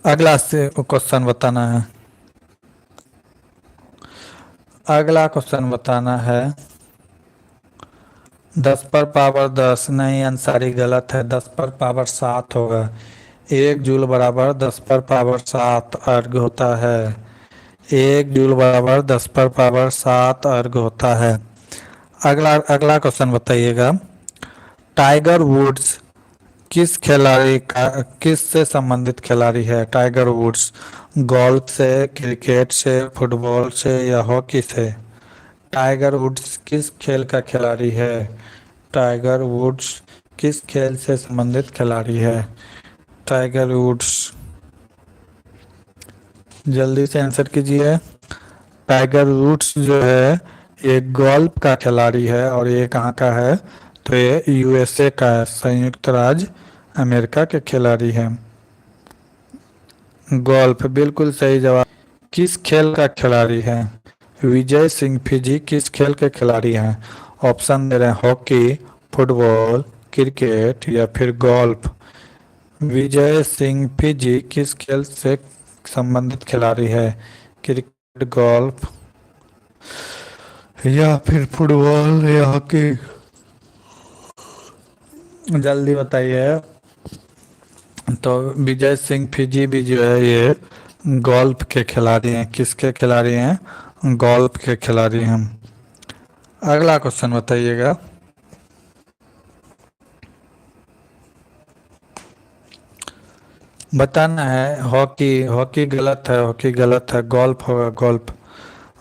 अगला से क्वेश्चन बताना है। अगला क्वेश्चन बताना है। 10 पर पावर 10 नहीं, अंसारी गलत है। 10 पर पावर 7 होगा। एक जूल बराबर 10 पर पावर 7 अर्ग होता है। एक जूल बराबर 10 पर पावर 7 अर्ग होता है। अगला अगला क्वेश्चन बताइएगा। टाइगर वुड्स किस खिलाड़ी का, किस से संबंधित खिलाड़ी है? टाइगर वुड्स गोल्फ से, क्रिकेट से, फुटबॉल से या हॉकी से? टाइगर वुड्स किस खेल का खिलाड़ी है? टाइगर वुड्स किस खेल से संबंधित खिलाड़ी है? टाइगर वुड्स, जल्दी से आंसर कीजिए। टाइगर वुड्स जो है ये गोल्फ का खिलाड़ी है। और ये कहाँ का है? तो ये यूएसए का है, संयुक्त राज्य अमेरिका के खिलाड़ी हैं। गोल्फ बिल्कुल सही जवाब। किस खेल का खिलाड़ी है? विजय सिंह फिजी किस खेल के खिलाड़ी हैं? ऑप्शन दे रहे हैं, हॉकी, फुटबॉल, क्रिकेट या फिर गोल्फ। विजय सिंह फिजी किस खेल से संबंधित खिलाड़ी है? क्रिकेट, गोल्फ या फिर फुटबॉल या हॉकी? जल्दी बताइए। तो विजय सिंह फिजी भी जो है ये गोल्फ के खिलाड़ी हैं। किसके खिलाड़ी हैं? गोल्फ के खिलाड़ी हैं। अगला क्वेश्चन बताइएगा। बताना है। हॉकी, हॉकी गलत है, हॉकी गलत है, गोल्फ होगा, गोल्फ।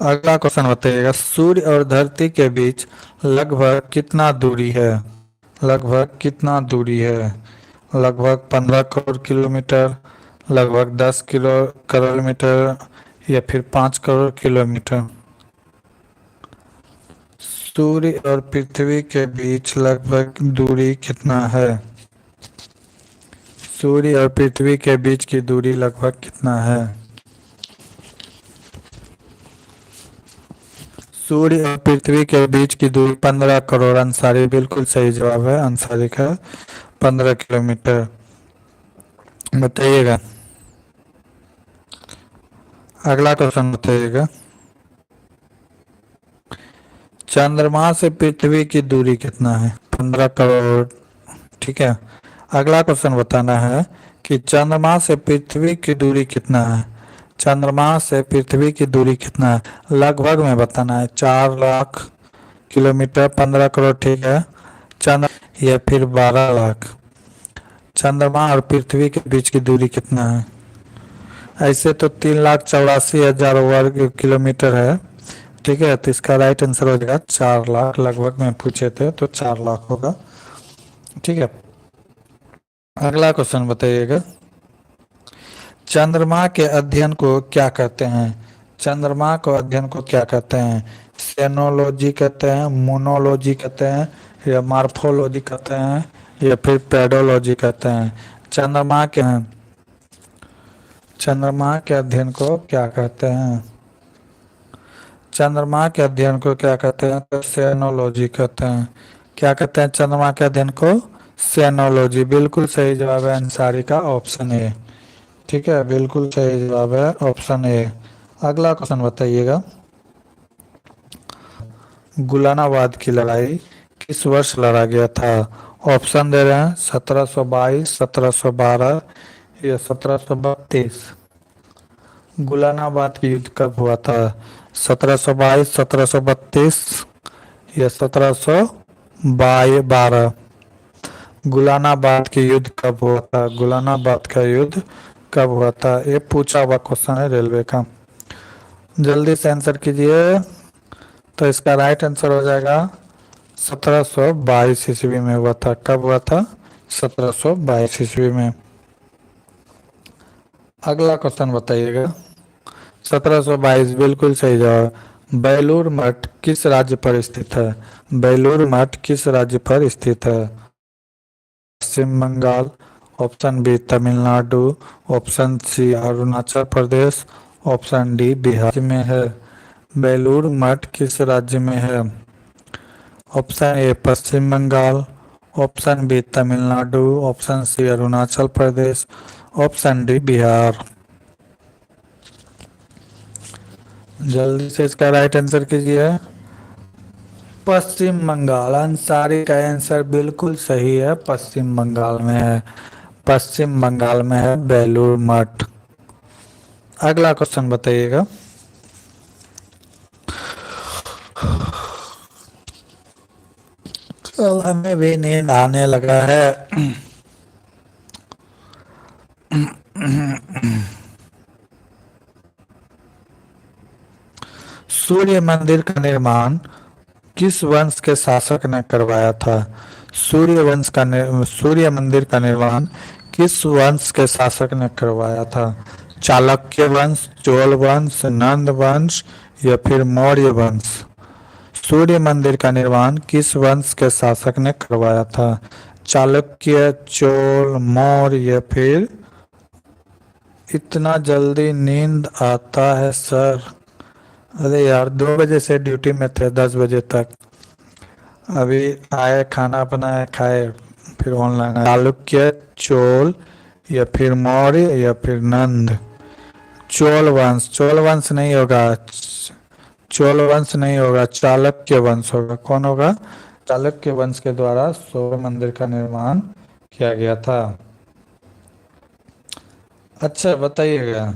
अगला क्वेश्चन बताइएगा। सूर्य और धरती के बीच लगभग कितना दूरी है? लगभग कितना दूरी है? लगभग 15 करोड़ किलोमीटर, लगभग 10 करोड़ मीटर या फिर 5 करोड़ किलोमीटर? सूर्य और पृथ्वी के बीच लगभग दूरी कितना है? सूर्य और पृथ्वी के बीच की दूरी लगभग कितना है? सूर्य और पृथ्वी के बीच की दूरी 15 करोड़। अंसारी बिल्कुल सही जवाब है। अंसारी का 15 किलोमीटर। बताइएगा। अगला क्वेश्चन बताइएगा। चंद्रमा से पृथ्वी की दूरी कितना है? 15 करोड़। ठीक है। अगला क्वेश्चन बताना है कि चंद्रमा से पृथ्वी की दूरी कितना है? चंद्रमा से पृथ्वी की दूरी कितना है? लगभग में बताना है। 4 लाख किलोमीटर, 15 करोड़, ठीक है, चंद्र या फिर 12 लाख? चंद्रमा और पृथ्वी के बीच की दूरी कितना है? ऐसे तो 3,84,000 वर्ग किलोमीटर है। ठीक है, तो इसका राइट आंसर हो जाएगा 4 लाख। लगभग में पूछे थे तो 4 लाख होगा। ठीक है। अगला क्वेश्चन बताइएगा। चंद्रमा के अध्ययन को क्या कहते हैं? चंद्रमा को अध्ययन को क्या कहते हैं? सेनोलॉजी कहते हैं, मोनोलॉजी कहते हैं या मार्फोलॉजी कहते हैं या फिर पेडोलॉजी कहते हैं? चंद्रमा के हैं, चंद्रमा के अध्ययन को क्या कहते हैं? चंद्रमा के अध्ययन को क्या कहते हैं? तो सेनोलॉजी कहते हैं। क्या कहते हैं चंद्रमा के दिन को? सेनोलॉजी। बिल्कुल सही जवाब है अंसारी का, ऑप्शन ए। ठीक है, बिल्कुल सही जवाब है ऑप्शन ए। अगला क्वेश्चन बताइएगा। गुलानाबाद की लड़ाई किस वर्ष लड़ा गया था? ऑप्शन दे रहे हैं 1722, 1712 या 1732। गुलानाबाद की युद्ध कब हुआ था? 1722, 1732 या 1712। गुलानाबाद की युद्ध कब हुआ था? गुलानाबाद का युद्ध कब हुआ था? ये पूछा हुआ क्वेश्चन है रेलवे का। जल्दी से आंसर कीजिए। तो इसका राइट आंसर हो जाएगा 1722 ईस्वी में हुआ था। कब हुआ था? 1722 ईस्वी में। अगला क्वेश्चन बताइएगा। 1722 बिल्कुल सही जवाब। बेलूर मठ किस राज्य पर स्थित है? बेलूर मठ किस राज्य पर स्थित है? Pashchim Bangal, option B Tamil Nadu, option C Arunachal Pradesh, option D Bihar में है। बेलूर मठ किस राज्य में है? Option A Pashchim Bangal, option B Tamil Nadu, option C Arunachal Pradesh, option D Bihar. जल्दी से इसका राइट आंसर कीजिए। पश्चिम बंगाल। अंसारी का आंसर बिल्कुल सही है, पश्चिम बंगाल में है। पश्चिम बंगाल में है बेलूर मठ। अगला क्वेश्चन बताइएगा। तो हमें भी नींद आने लगा है। सूर्य मंदिर का निर्माण किस वंश के शासक ने करवाया था? सूर्य मंदिर का निर्माण किस वंश के शासक ने करवाया था? चाणक्य वंश, चोल वंश, नंद वंश या फिर मौर्य वंश? सूर्य मंदिर का निर्माण किस वंश के शासक ने करवाया था? चाणक्य, चोल, मौर्य या फिर? इतना जल्दी नींद आता है सर? अरे यार 2 बजे से ड्यूटी में थे 10 बजे तक। अभी आए, खाना बनाए, खाए, फिर ऑनलाइन आए। चालुक्य, चोल या फिर मौर्य या फिर नंद? चोल वंश। चोल वंश नहीं होगा, चोल वंश नहीं होगा, चाणक्य वंश होगा। कौन होगा? चाणक्य वंश के द्वारा सूर्य मंदिर का निर्माण किया गया था। अच्छा बताइएगा,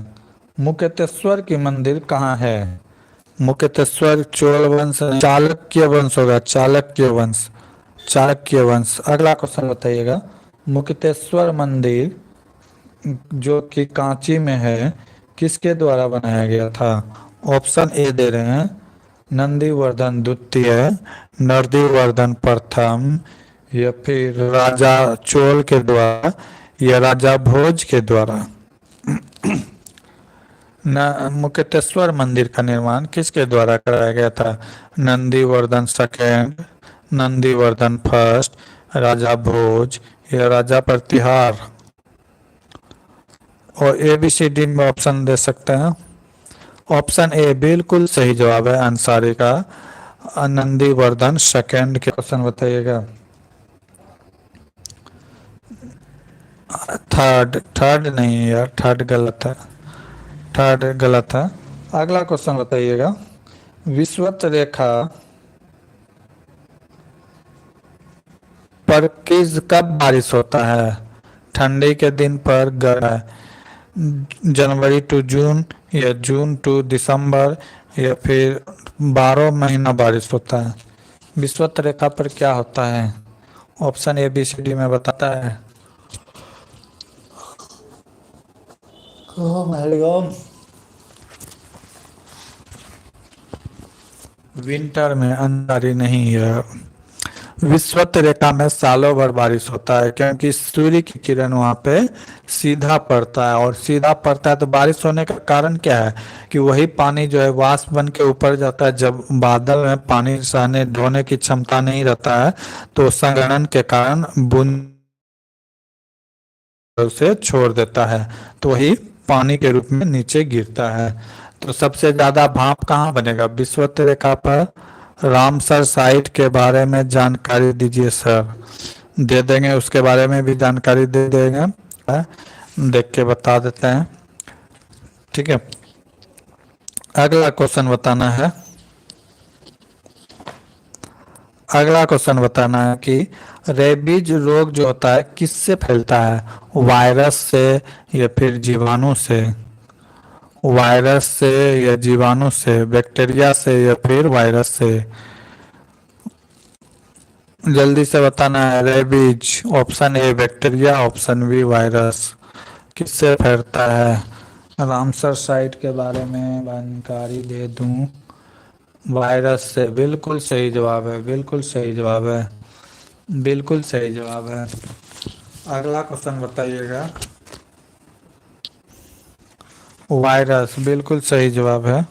मुक्तेश्वर की मंदिर कहाँ है? मुक्तेश्वर चोल वंश, चाणक्य वंश होगा, चाणक्य वंश, चाणक्य वंश। अगला क्वेश्चन बताइएगा। मुक्तेश्वर मंदिर जो कि कांची में है, किसके द्वारा बनाया गया था? ऑप्शन ए दे रहे हैं नंदीवर्धन द्वितीय, नंदीवर्धन प्रथम या फिर राजा चोल के द्वारा या राजा भोज के द्वारा। न मुक्तेश्वर मंदिर का निर्माण किसके द्वारा कराया गया था? नंदीवर्धन सेकेंड, नंदीवर्धन फर्स्ट, राजा भोज या राजा प्रतिहार? और ए बी सी डी में ऑप्शन दे सकते हैं। ऑप्शन ए बिल्कुल सही जवाब है अंसारी का, नंदीवर्धन सेकेंड। के क्वेश्चन बताइएगा। थर्ड, थर्ड नहीं यार, थर्ड गलत है, थर्ड गलत है। अगला क्वेश्चन बताइएगा। विषुवत रेखा पर किस कब बारिश होता है? ठंडी के दिन पर, जनवरी टू जून या जून टू दिसंबर या फिर 12 महीना बारिश होता है? विषुवत रेखा पर क्या होता है? Option A B C D में बताता है। विंटर में अंधारी नहीं है। विषुवत रेखा में सालों भर बारिश होता है, क्योंकि सूर्य की किरण वहाँ पे सीधा पड़ता है, और सीधा पड़ता है तो बारिश होने का कारण क्या है कि वही पानी जो है वाष्प बन के ऊपर जाता है। जब बादल में पानी सहने ढोने की क्षमता नहीं रहता है तो संघनन के कारण बूंद से छोड़ देता है, तो वही पानी के रूप में नीचे गिरता है। तो सबसे ज्यादा भाप कहाँ बनेगा? विषुवत रेखा पर रामसर साइट के बारे में जानकारी दीजिए सर। दे देंगे, उसके बारे में भी जानकारी दे देंगे। है? देख के बता देते हैं। ठीक है, अगला क्वेश्चन बताना है। अगला क्वेश्चन बताना है कि रेबीज रोग जो होता है किससे फैलता है? वायरस से या फिर जीवाणु से? वायरस से या जीवाणु से? बैक्टीरिया से या फिर वायरस से? जल्दी से बताना है। Rabies, option A bacteria, option B virus. किससे फैलता है? रामसर साइट के बारे में जानकारी दे दूं। वायरस से, बिल्कुल सही जवाब है, बिल्कुल सही जवाब है, बिल्कुल सही जवाब है। अगला क्वेश्चन बताइएगा। वायरस, बिल्कुल सही जवाब है,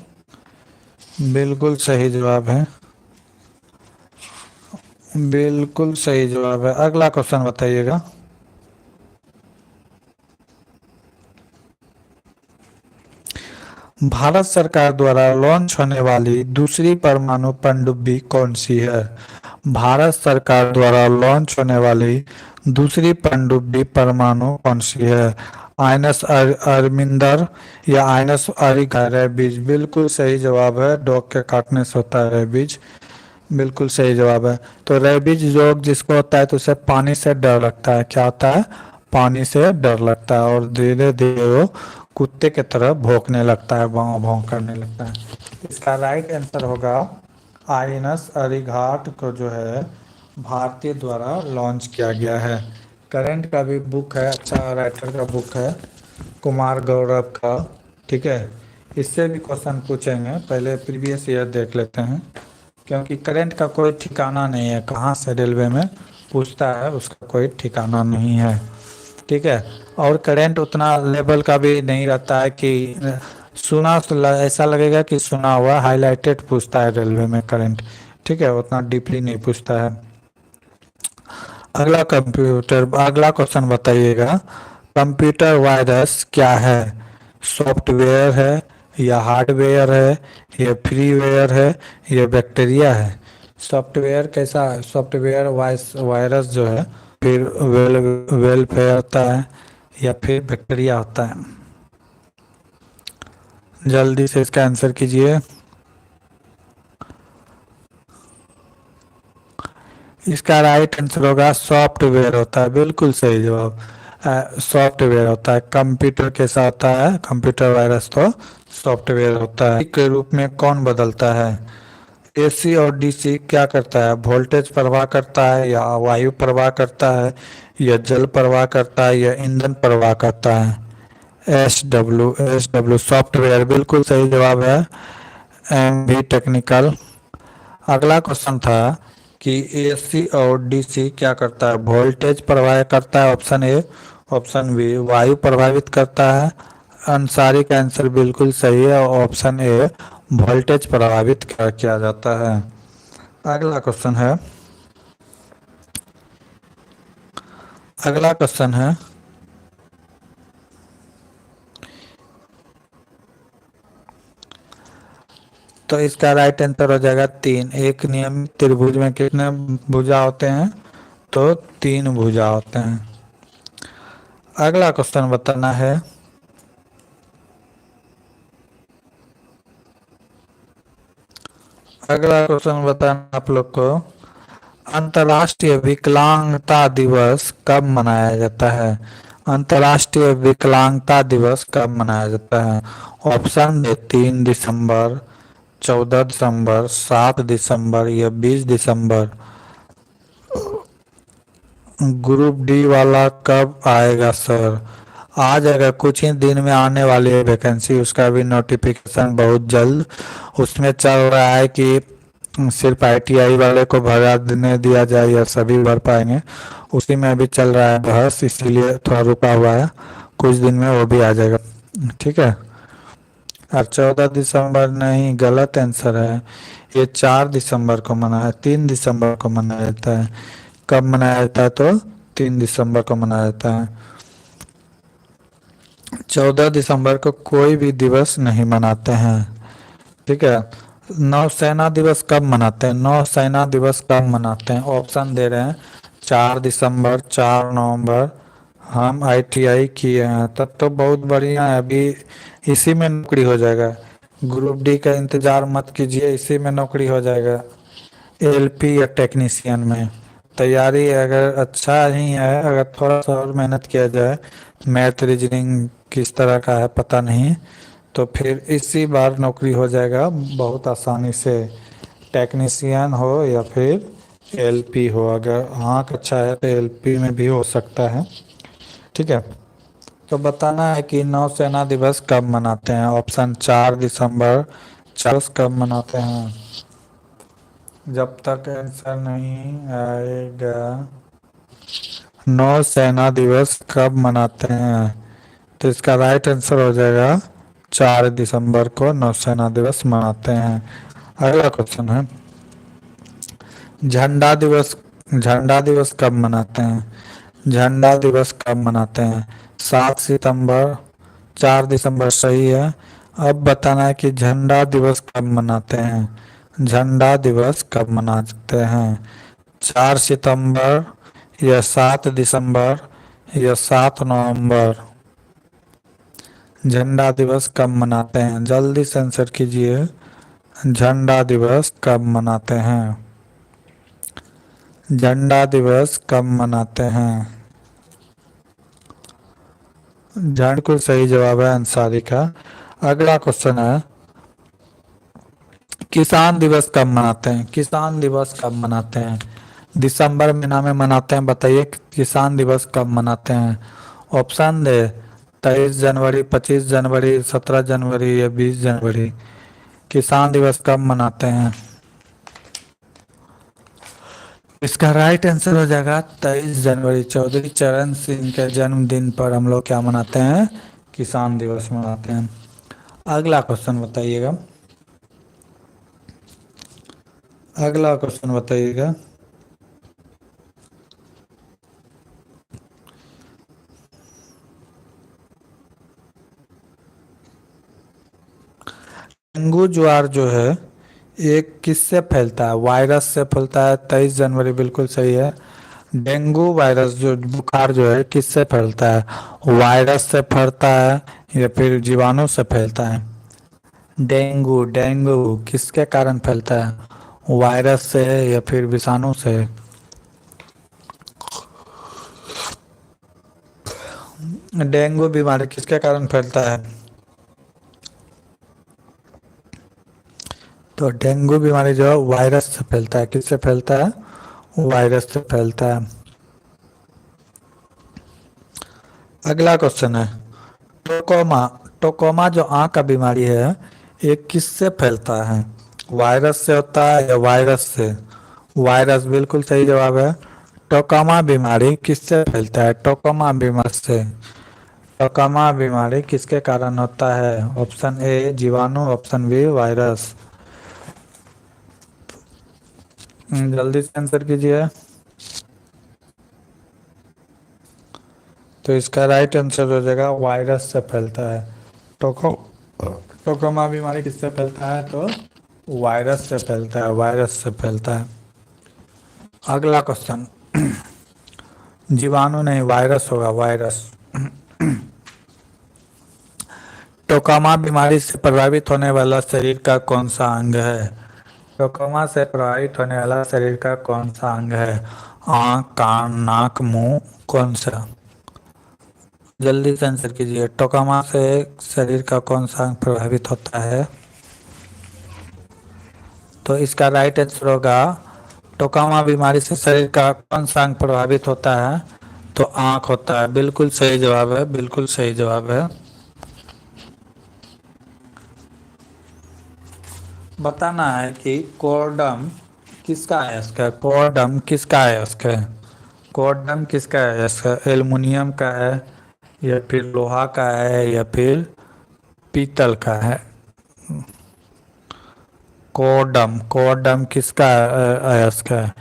बिल्कुल सही जवाब है, बिल्कुल सही जवाब है। अगला क्वेश्चन बताइएगा। भारत सरकार द्वारा लॉन्च होने वाली दूसरी परमाणु पनडुब्बी कौन सी है? भारत सरकार द्वारा लॉन्च होने वाली दूसरी पनडुब्बी परमाणु कौन सी है? अरमिंदर या आइनस अरिका? रेबीज, बिल्कुल सही जवाब है। डॉग के काटने से होता है रेबीज, बिल्कुल सही जवाब है। तो रेबीज रोग जिसको होता है तो उसे पानी से डर लगता है। क्या होता है? पानी से डर लगता है और धीरे धीरे वो कुत्ते की तरह भौंकने लगता है, भौं भौं करने लगता है। इसका राइट आंसर होगा आइनस अरिघाट को जो है भारतीय द्वारा लॉन्च किया गया है। करेंट का भी बुक है, अच्छा राइटर का बुक है, कुमार गौरव का। ठीक है, इससे भी क्वेश्चन पूछेंगे, पहले प्रीवियस ईयर देख लेते हैं, क्योंकि करंट का कोई ठिकाना नहीं है, कहाँ से रेलवे में पूछता है उसका कोई ठिकाना नहीं है। ठीक है, और करंट उतना लेवल का भी नहीं रहता है कि सुना तो ऐसा लगेगा कि सुना हुआ, हाईलाइटेड पूछता है रेलवे में करंट। ठीक है, उतना डीपली नहीं पूछता है। अगला क्वेश्चन बताइएगा। कंप्यूटर वायरस क्या है? सॉफ्टवेयर है या हार्डवेयर है या फ्रीवेयर है या बैक्टीरिया है? सॉफ्टवेयर कैसा है? सॉफ्टवेयर वायरस जो है, फिर वेलफेयर होता है या फिर बैक्टीरिया होता है? जल्दी से इसका आंसर कीजिए। इसका राइट आंसर होगा सॉफ्टवेयर होता है, बिल्कुल सही जवाब। सॉफ्टवेयर होता है। कंप्यूटर कैसा होता है? कंप्यूटर वायरस तो सॉफ्टवेयर होता है। के रूप में कौन बदलता है? एसी और डीसी क्या करता है? वोल्टेज प्रवाह करता है या वायु प्रवाह करता है या जल प्रवाह करता है या ईंधन प्रवाह करता है? एस डब्ल्यू सॉफ्टवेयर, बिल्कुल सही जवाब है। एम भी टेक्निकल। अगला क्वेश्चन था कि एसी और डीसी क्या करता है? वोल्टेज प्रवाह करता है, ऑप्शन ए। ऑप्शन बी वायु प्रभावित करता है। अंसारी का आंसर बिल्कुल सही है, ऑप्शन ए वोल्टेज प्रभावित किया जाता है। अगला क्वेश्चन है, अगला क्वेश्चन है तो इसका राइट आंसर हो जाएगा तीन। एक नियमित त्रिभुज में कितने भुजा होते हैं? तो तीन भुजा होते हैं। अगला क्वेश्चन बताना है। अगला क्वेश्चन बताना आप लोग को, अंतर्राष्ट्रीय विकलांगता दिवस कब मनाया जाता है? अंतर्राष्ट्रीय विकलांगता दिवस कब मनाया जाता है? ऑप्शन ए 3 दिसंबर, 14 दिसंबर, 7 दिसंबर या 20 दिसंबर? ग्रुप डी वाला कब आएगा सर? आ जाएगा, कुछ ही दिन में आने वाली है वैकेंसी, उसका भी नोटिफिकेशन बहुत जल्द। उसमें चल रहा है कि सिर्फ आईटीआई वाले को भरा देने दिया जाए या सभी भर पाएंगे, उसी में अभी चल रहा है बहस, इसीलिए थोड़ा रुका हुआ है। कुछ दिन में वो भी आ जाएगा। ठीक है, और 14 दिसंबर नहीं, गलत आंसर है। ये 4 दिसंबर को मनाया, 3 दिसंबर को मनाया जाता है। कब मनाया जाता है? तो 3 दिसंबर को मनाया जाता है। 14 दिसंबर को कोई भी दिवस नहीं मनाते हैं। ठीक है, नौसेना दिवस कब मनाते हैं? नौसेना दिवस कब मनाते हैं? ऑप्शन दे रहे हैं 4 दिसंबर, 4 नवंबर। हम आईटीआई किए हैं, तब तो बहुत बढ़िया है, अभी इसी में नौकरी हो जाएगा। ग्रुप डी का इंतजार मत कीजिए, इसी में नौकरी हो जाएगा। एलपी या टेक्नीशियन में तैयारी अगर अच्छा ही है, अगर थोड़ा सा और मेहनत किया जाए, मैथ रीजनिंग किस तरह का है पता नहीं, तो फिर इसी बार नौकरी हो जाएगा बहुत आसानी से। टेक्नीशियन हो या फिर एलपी हो, अगर आँख अच्छा है तो एलपी में भी हो सकता है। ठीक है, तो बताना है कि नौसेना दिवस कब मनाते हैं। ऑप्शन 4 दिसंबर, 4 कब मनाते हैं? जब तक आंसर नहीं आएगा, नौसेना दिवस कब मनाते हैं, तो इसका राइट आंसर हो जाएगा 4 दिसंबर को नौसेना दिवस मनाते हैं। अगला क्वेश्चन है, झंडा दिवस, झंडा दिवस कब मनाते हैं? झंडा दिवस कब मनाते हैं? 7 सितंबर, 4 दिसंबर सही है। अब बताना है कि झंडा दिवस कब मनाते हैं। झंडा दिवस कब मनाते हैं? 4 सितंबर या 7 दिसंबर या 7 नवंबर? झंडा दिवस कब मनाते हैं? जल्दी से आंसर कीजिए। झंडा दिवस कब मनाते हैं? झंडा दिवस कब मनाते हैं? झंड को सही जवाब है अंसारी का। अगला क्वेश्चन है, किसान दिवस कब मनाते हैं? किसान दिवस कब मनाते हैं? दिसंबर महीना में मनाते हैं, बताइए किसान दिवस कब मनाते हैं। ऑप्शन दे, 23 जनवरी, 25 जनवरी, 17 जनवरी या 20 जनवरी? किसान दिवस कब मनाते हैं? इसका राइट आंसर हो जाएगा 23 जनवरी। चौधरी चरण सिंह के जन्मदिन पर हम लोग क्या मनाते हैं? किसान दिवस मनाते हैं। अगला क्वेश्चन बताइएगा। अगला क्वेश्चन बताइएगा। डेंगू ज्वार जो है ये किससे फैलता है? वायरस से फैलता है। 23 जनवरी बिल्कुल सही है। डेंगू वायरस जो बुखार जो है किससे फैलता है? वायरस से फैलता है या फिर जीवाणु से फैलता है? डेंगू, डेंगू किसके कारण फैलता है? वायरस से या फिर विषाणु से? डेंगू बीमारी किसके कारण फैलता है? तो डेंगू बीमारी जो है वायरस से फैलता है। किससे फैलता है? वायरस से फैलता है। अगला क्वेश्चन है, टोकोमा, टोकोमा जो आँख का बीमारी है ये किससे फैलता है? वायरस से होता है या वायरस से? वायरस बिल्कुल सही जवाब है। टोकोमा बीमारी किससे फैलता है? टोकोमा बीमारी से। टोकोमा बीमारी किसके कारण होता है? ऑप्शन ए जीवाणु, ऑप्शन बी वायरस। जल्दी से आंसर कीजिए। तो इसका राइट आंसर हो जाएगा वायरस से फैलता है। टोको टोकोमा बीमारी किससे फैलता है? तो वायरस से फैलता है, वायरस से फैलता है। अगला क्वेश्चन, जीवाणु नहीं वायरस होगा, वायरस। टोकोमा बीमारी से प्रभावित होने वाला शरीर का कौन सा अंग है? टोकोमा से प्रभावित होने वाला शरीर का कौन सा अंग है? आँख, कान, नाक, मुंह, कौन सा? जल्दी से आंसर कीजिए। टोकोमा से शरीर का कौन सा अंग प्रभावित होता है? तो इसका राइट आंसर होगा, टोकामा बीमारी से शरीर का कौन सा अंग प्रभावित होता है? तो आंख होता है। बिल्कुल सही जवाब है, बिल्कुल सही जवाब है। बताना है कि कोर्डम किसका अयस्क है? कोर्डम किसका अयस्क है? कोर्डम किसका अयस्क है? एल्युमिनियम का है या फिर लोहा का है या फिर पीतल का है? कोर्डम, कोर्डम किसका अयस्क है?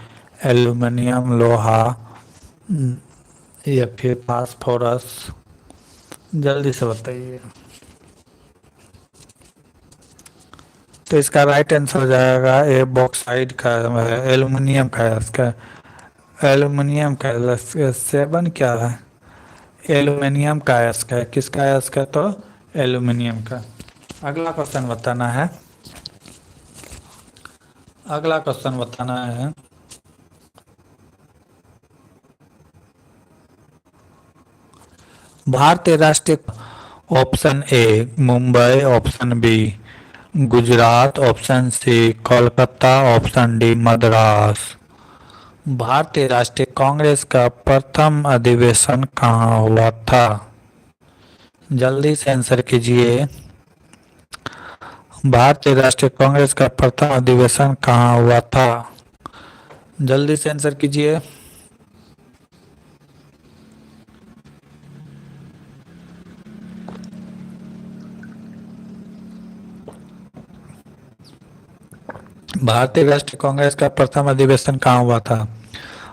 एल्युमिनियम, लोहा या फिर फास्फोरस? जल्दी से बताइए। तो इसका राइट आंसर हो जाएगा ए बॉक्साइड का, एल्युमिनियम का है इसका, एल्युमिनियम का। 7 क्या है, एल्युमिनियम का है इसका, किसका है इसका, तो एल्युमिनियम का। अगला क्वेश्चन बताना है, अगला क्वेश्चन बताना है। भारतीय राष्ट्रीय, option A Mumbai, option B Gujarat, option C Kolkata, option D Madras. भारतीय राष्ट्रीय कांग्रेस का प्रथम अधिवेशन कहाँ हुआ था? जल्दी से आंसर कीजिए। भारतीय राष्ट्रीय कांग्रेस का प्रथम अधिवेशन कहाँ हुआ था? जल्दी से आंसर कीजिए। भारतीय राष्ट्रीय कांग्रेस का प्रथम अधिवेशन कहाँ हुआ था?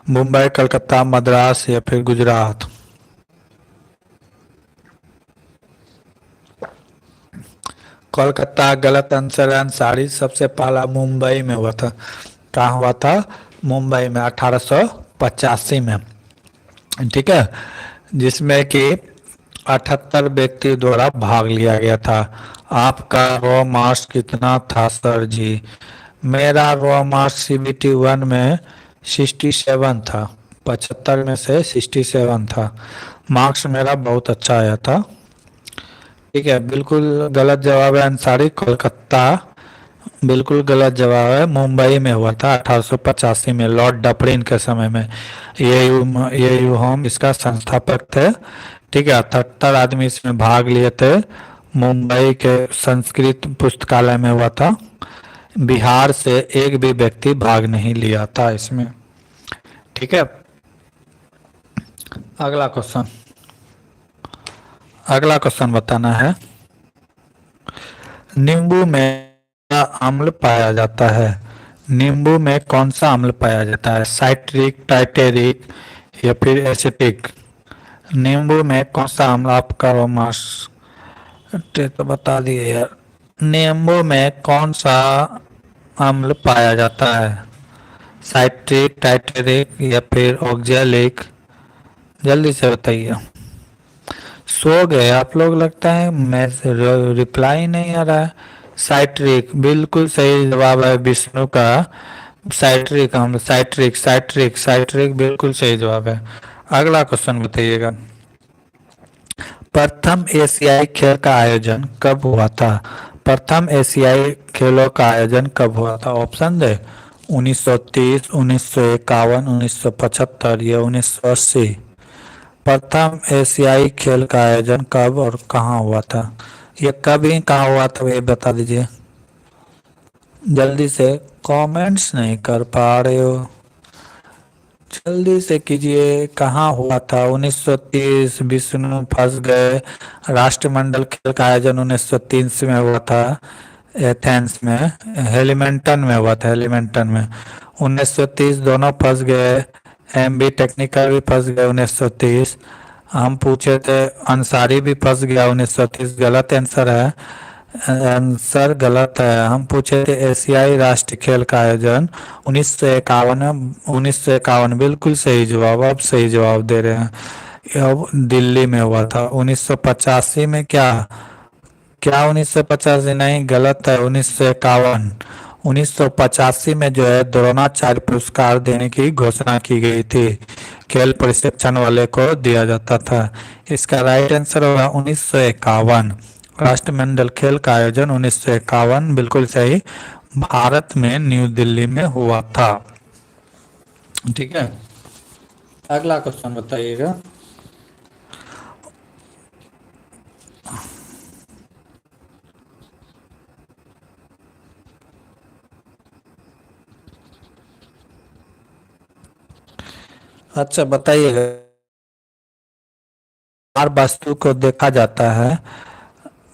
मुंबई, कलकत्ता, मद्रास या फिर गुजरात। कोलकाता गलत आंसर है अंसारी। सबसे पहला मुंबई में हुआ था। कहाँ हुआ था? मुंबई में 1885 में, ठीक है, जिसमें कि 78 व्यक्ति द्वारा भाग लिया गया था। आपका रॉ मार्क्स कितना था सर जी? मेरा रॉ मार्क्स सीबीटी 1 में 67 था, 75 में से 67 था। मार्क्स मेरा बहुत अच्छा आया था। ठीक है, बिल्कुल गलत जवाब है अंसारी, कोलकाता बिल्कुल गलत जवाब है। मुंबई में हुआ था 1885 में, लॉर्ड डफरिन के समय में। ये यू होम इसका संस्थापक थे। ठीक है, 78 आदमी इसमें भाग लिए थे। मुंबई के संस्कृत पुस्तकालय में हुआ था। बिहार से एक भी व्यक्ति भाग नहीं लिया था इसमें। ठीक है, अगला क्वेश्चन, अगला क्वेश्चन बताना है। नींबू में क्या अम्ल पाया जाता है? नींबू में कौन सा अम्ल पाया जाता है? साइट्रिक, टाइटेरिक या फिर एसिटिक? नींबू में कौन सा अम्ल, आपका रोमास तो बता दिए यार। नींबू में कौन सा अम्ल पाया जाता है? साइट्रिक, टाइटेरिक या फिर ऑक्जेलिक? जल्दी से बताइए। सो गए आप लोग लगता है, मैं रिप्लाई नहीं आ रहा है। साइट्रिक बिल्कुल सही जवाब है विष्णु का। साइट्रिक अम्ल, साइट्रिक साइट्रिक साइट्रिक बिल्कुल सही जवाब है। अगला क्वेश्चन बताइएगा। प्रथम एशियाई खेल का आयोजन कब हुआ था? प्रथम एशियाई खेलों का आयोजन कब हुआ था? ऑप्शन दे, 1930, 1951, 1975 या 1980। प्रथम एशियाई खेल का आयोजन कब और कहाँ हुआ था? ये कब ही कहाँ हुआ था ये बता दीजिए जल्दी से। कमेंट्स नहीं कर पा रहे हो, जल्दी से कीजिए। कहाँ हुआ था? 1930 विष्णु फंस गए। राष्ट्रमंडल खेल का आयोजन 1930 में हुआ था, एथेंस में, हेलिमेंटन में हुआ था, हेलिमेंटन में। 1930 दोनों फंस गए। एमबी टेक्निकल भी फंस गए 1930। हम पूछे थे, अंसारी भी फंस गया 1930, गलत आंसर है। आंसर गलत है। हम पूछे थे एशियाई राष्ट्रीय खेल का आयोजन 1951, 1951 बिल्कुल सही जवाब। अब सही जवाब दे रहे हैं। अब दिल्ली में हुआ था 1985 में। क्या क्या 1985 नहीं, गलत है, 1951। 1985 में जो है द्रोणाचार्य पुरस्कार देने की घोषणा की गई थी, खेल प्रशिक्षण वाले को दिया जाता था। इसका राइट आंसर होगा 1951। राष्ट्रमंडल खेल का आयोजन 1951 बिल्कुल सही, भारत में न्यू दिल्ली में हुआ था। ठीक है, अगला क्वेश्चन बताइएगा। अच्छा बताइएगा। हर वस्तु को देखा जाता है।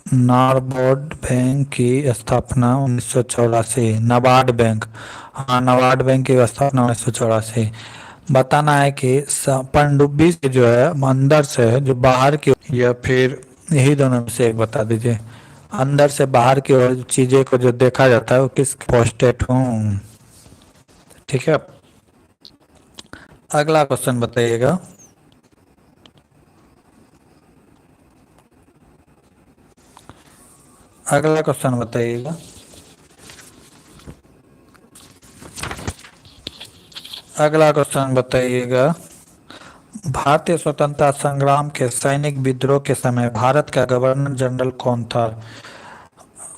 नाबार्ड बैंक की स्थापना 1984। नाबार्ड बैंक, हाँ नाबार्ड बैंक की स्थापना 1984। बताना है कि पनडुब्बी से जो है अंदर से जो बाहर की, या फिर यही दोनों में से एक बता दीजिए। अंदर से बाहर की ओर चीजें को जो देखा जाता है वो किस पोस्टेट हूँ। ठीक है, अगला क्वेश्चन बताइएगा। अगला क्वेश्चन बताइएगा। अगला क्वेश्चन बताइएगा। भारतीय स्वतंत्रता संग्राम के सैनिक विद्रोह के समय भारत का गवर्नर जनरल कौन था?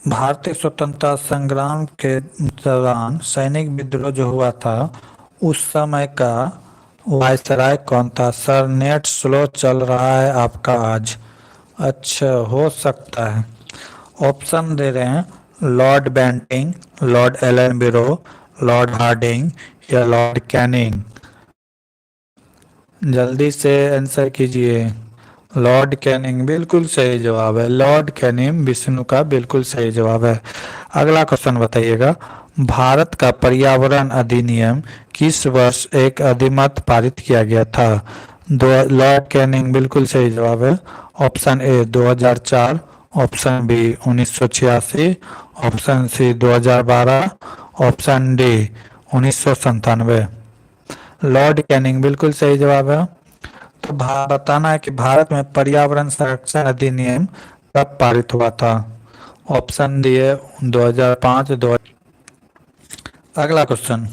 भारतीय स्वतंत्रता संग्राम के दौरान सैनिक विद्रोह जो हुआ था उस समय का वायसराय कौन था? सर नेट स्लो चल रहा है आपका आज। अच्छा, हो सकता है। ऑप्शन दे रहे हैं, लॉर्ड बेंटिंग, लॉर्ड एलन बिरो, लॉर्ड हार्डिंग या लॉर्ड कैनिंग। जल्दी से आंसर कीजिए। लॉर्ड कैनिंग बिल्कुल सही जवाब है। लॉर्ड कैनिंग विष्णु का बिल्कुल सही जवाब है। अगला क्वेश्चन बताइएगा। भारत का पर्यावरण अधिनियम किस वर्ष एक अधिमत पारित किया गया था? दो, लॉर्ड कैनिंग बिल्कुल सही जवाब है। Option A 2004, option B 1986, option C 2012, option D 1997। Lord Canning बिल्कुल सही जवाब है। तो बताना है कि भारत में पर्यावरण संरक्षण अधिनियम कब पारित हुआ था? ऑप्शन दिए 2005, दो। अगला क्वेश्चन।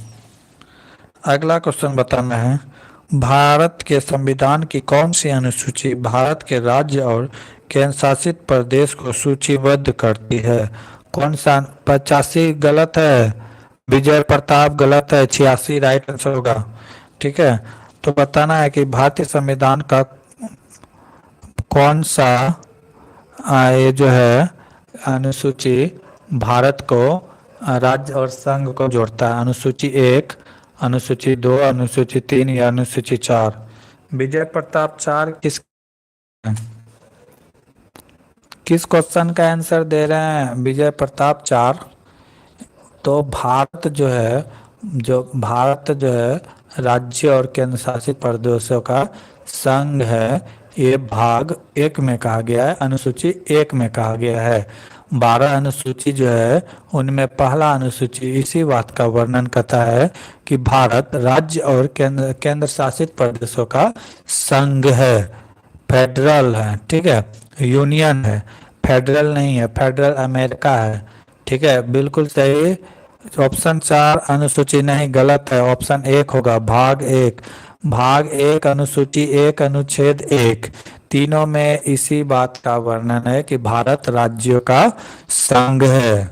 अगला क्वेश्चन बताना है, भारत के संविधान की कौन सी अनुसूची भारत के राज्य और केंद्र शासित प्रदेश को सूचीबद्ध करती है? कौन सा? 85 गलत है, विजय प्रताप गलत है, 86 राइट आंसर होगा। ठीक है, तो बताना है कि भारतीय संविधान का कौन सा ये जो है अनुसूची भारत को राज्य और संघ को जोड़ता है? अनुसूची एक, अनुसूची दो, अनुसूची तीन या अनुसूची चार? विजय प्रताप चार किस क्वेश्चन का आंसर दे रहे हैं? विजय प्रताप चार। तो भारत जो है राज्य और केंद्र शासित प्रदेशों का संघ है, ये भाग एक में कहा गया है, अनुसूची एक में कहा गया है। 12 अनुसूची जो है उनमें पहला अनुसूची इसी बात का वर्णन करता है कि भारत राज्य और केंद्र शासित प्रदेशों का संघ है, फेडरल है। ठीक है, यूनियन है, फेडरल नहीं है, फेडरल अमेरिका है। ठीक है, बिल्कुल सही। ऑप्शन चार अनुसूची नहीं, गलत है। ऑप्शन एक होगा, भाग एक। भाग एक अनुसूची एक अनुच्छेद एक, तीनों में इसी बात का वर्णन है कि भारत राज्यों का संघ है।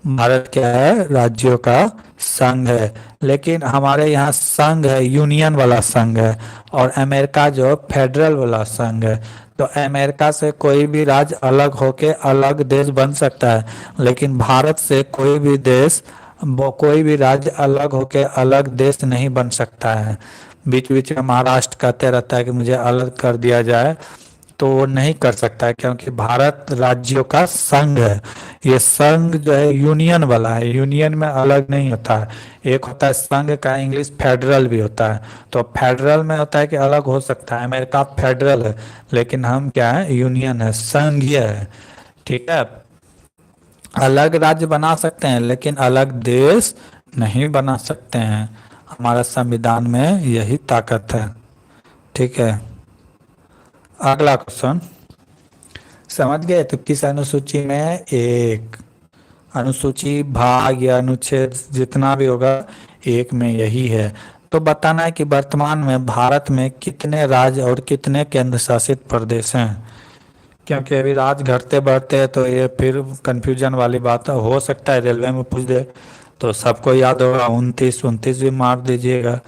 भारत क्या है? राज्यों का संघ है। लेकिन हमारे यहाँ संघ है, यूनियन वाला संघ है, और अमेरिका जो फेडरल वाला संघ है। तो अमेरिका से कोई भी राज्य अलग होके अलग देश बन सकता है, लेकिन भारत से कोई भी देश वो कोई भी राज्य अलग होके अलग देश नहीं बन सकता है। बीच बीच में महाराष्ट्र कहते रहता है कि मुझे अलग कर दिया जाए, तो वो नहीं कर सकता है, क्योंकि भारत राज्यों का संघ है। ये संघ जो है यूनियन वाला है, यूनियन में अलग नहीं होता है। एक होता है संघ का इंग्लिश फेडरल भी होता है। तो फेडरल में होता है कि अलग हो सकता है, अमेरिका फेडरल है, लेकिन हम क्या है? यूनियन है, संघीय है। ठीक है, अलग राज्य बना सकते हैं लेकिन अलग देश नहीं बना सकते हैं। हमारा संविधान में यही ताकत है। ठीक है, अगला क्वेश्चन। समझ गए? तो किस अनुसूची में? एक अनुसूची भाग या अनुच्छेद जितना भी होगा एक में यही है। तो बताना है कि वर्तमान में भारत में कितने राज्य और कितने केंद्र शासित प्रदेश हैं? क्योंकि अभी राज्य घटते बढ़ते हैं तो ये फिर कंफ्यूजन वाली बात हो सकता है रेलवे में पूछ दे, तो सबको याद होगा 29, 29 भी मार दीजिएगा।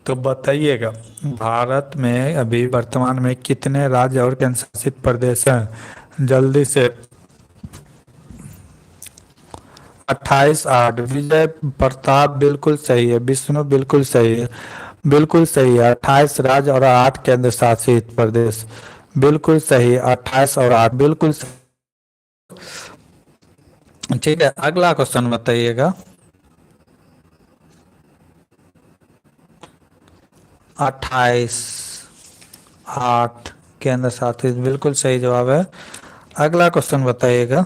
तो बताइएगा, भारत में अभी वर्तमान में कितने राज्य और केंद्र शासित प्रदेश हैं? जल्दी से। 28, 8। विजय प्रताप बिल्कुल सही है, विष्णु बिल्कुल सही है, बिल्कुल सही है। 28 राज्य और 8 केंद्र शासित प्रदेश, बिल्कुल सही। 28 और 8 बिल्कुल सही। ठीक है, अगला क्वेश्चन बताइएगा। 28, 8 केंद्र शासित बिल्कुल सही जवाब है। अगला क्वेश्चन बताइएगा।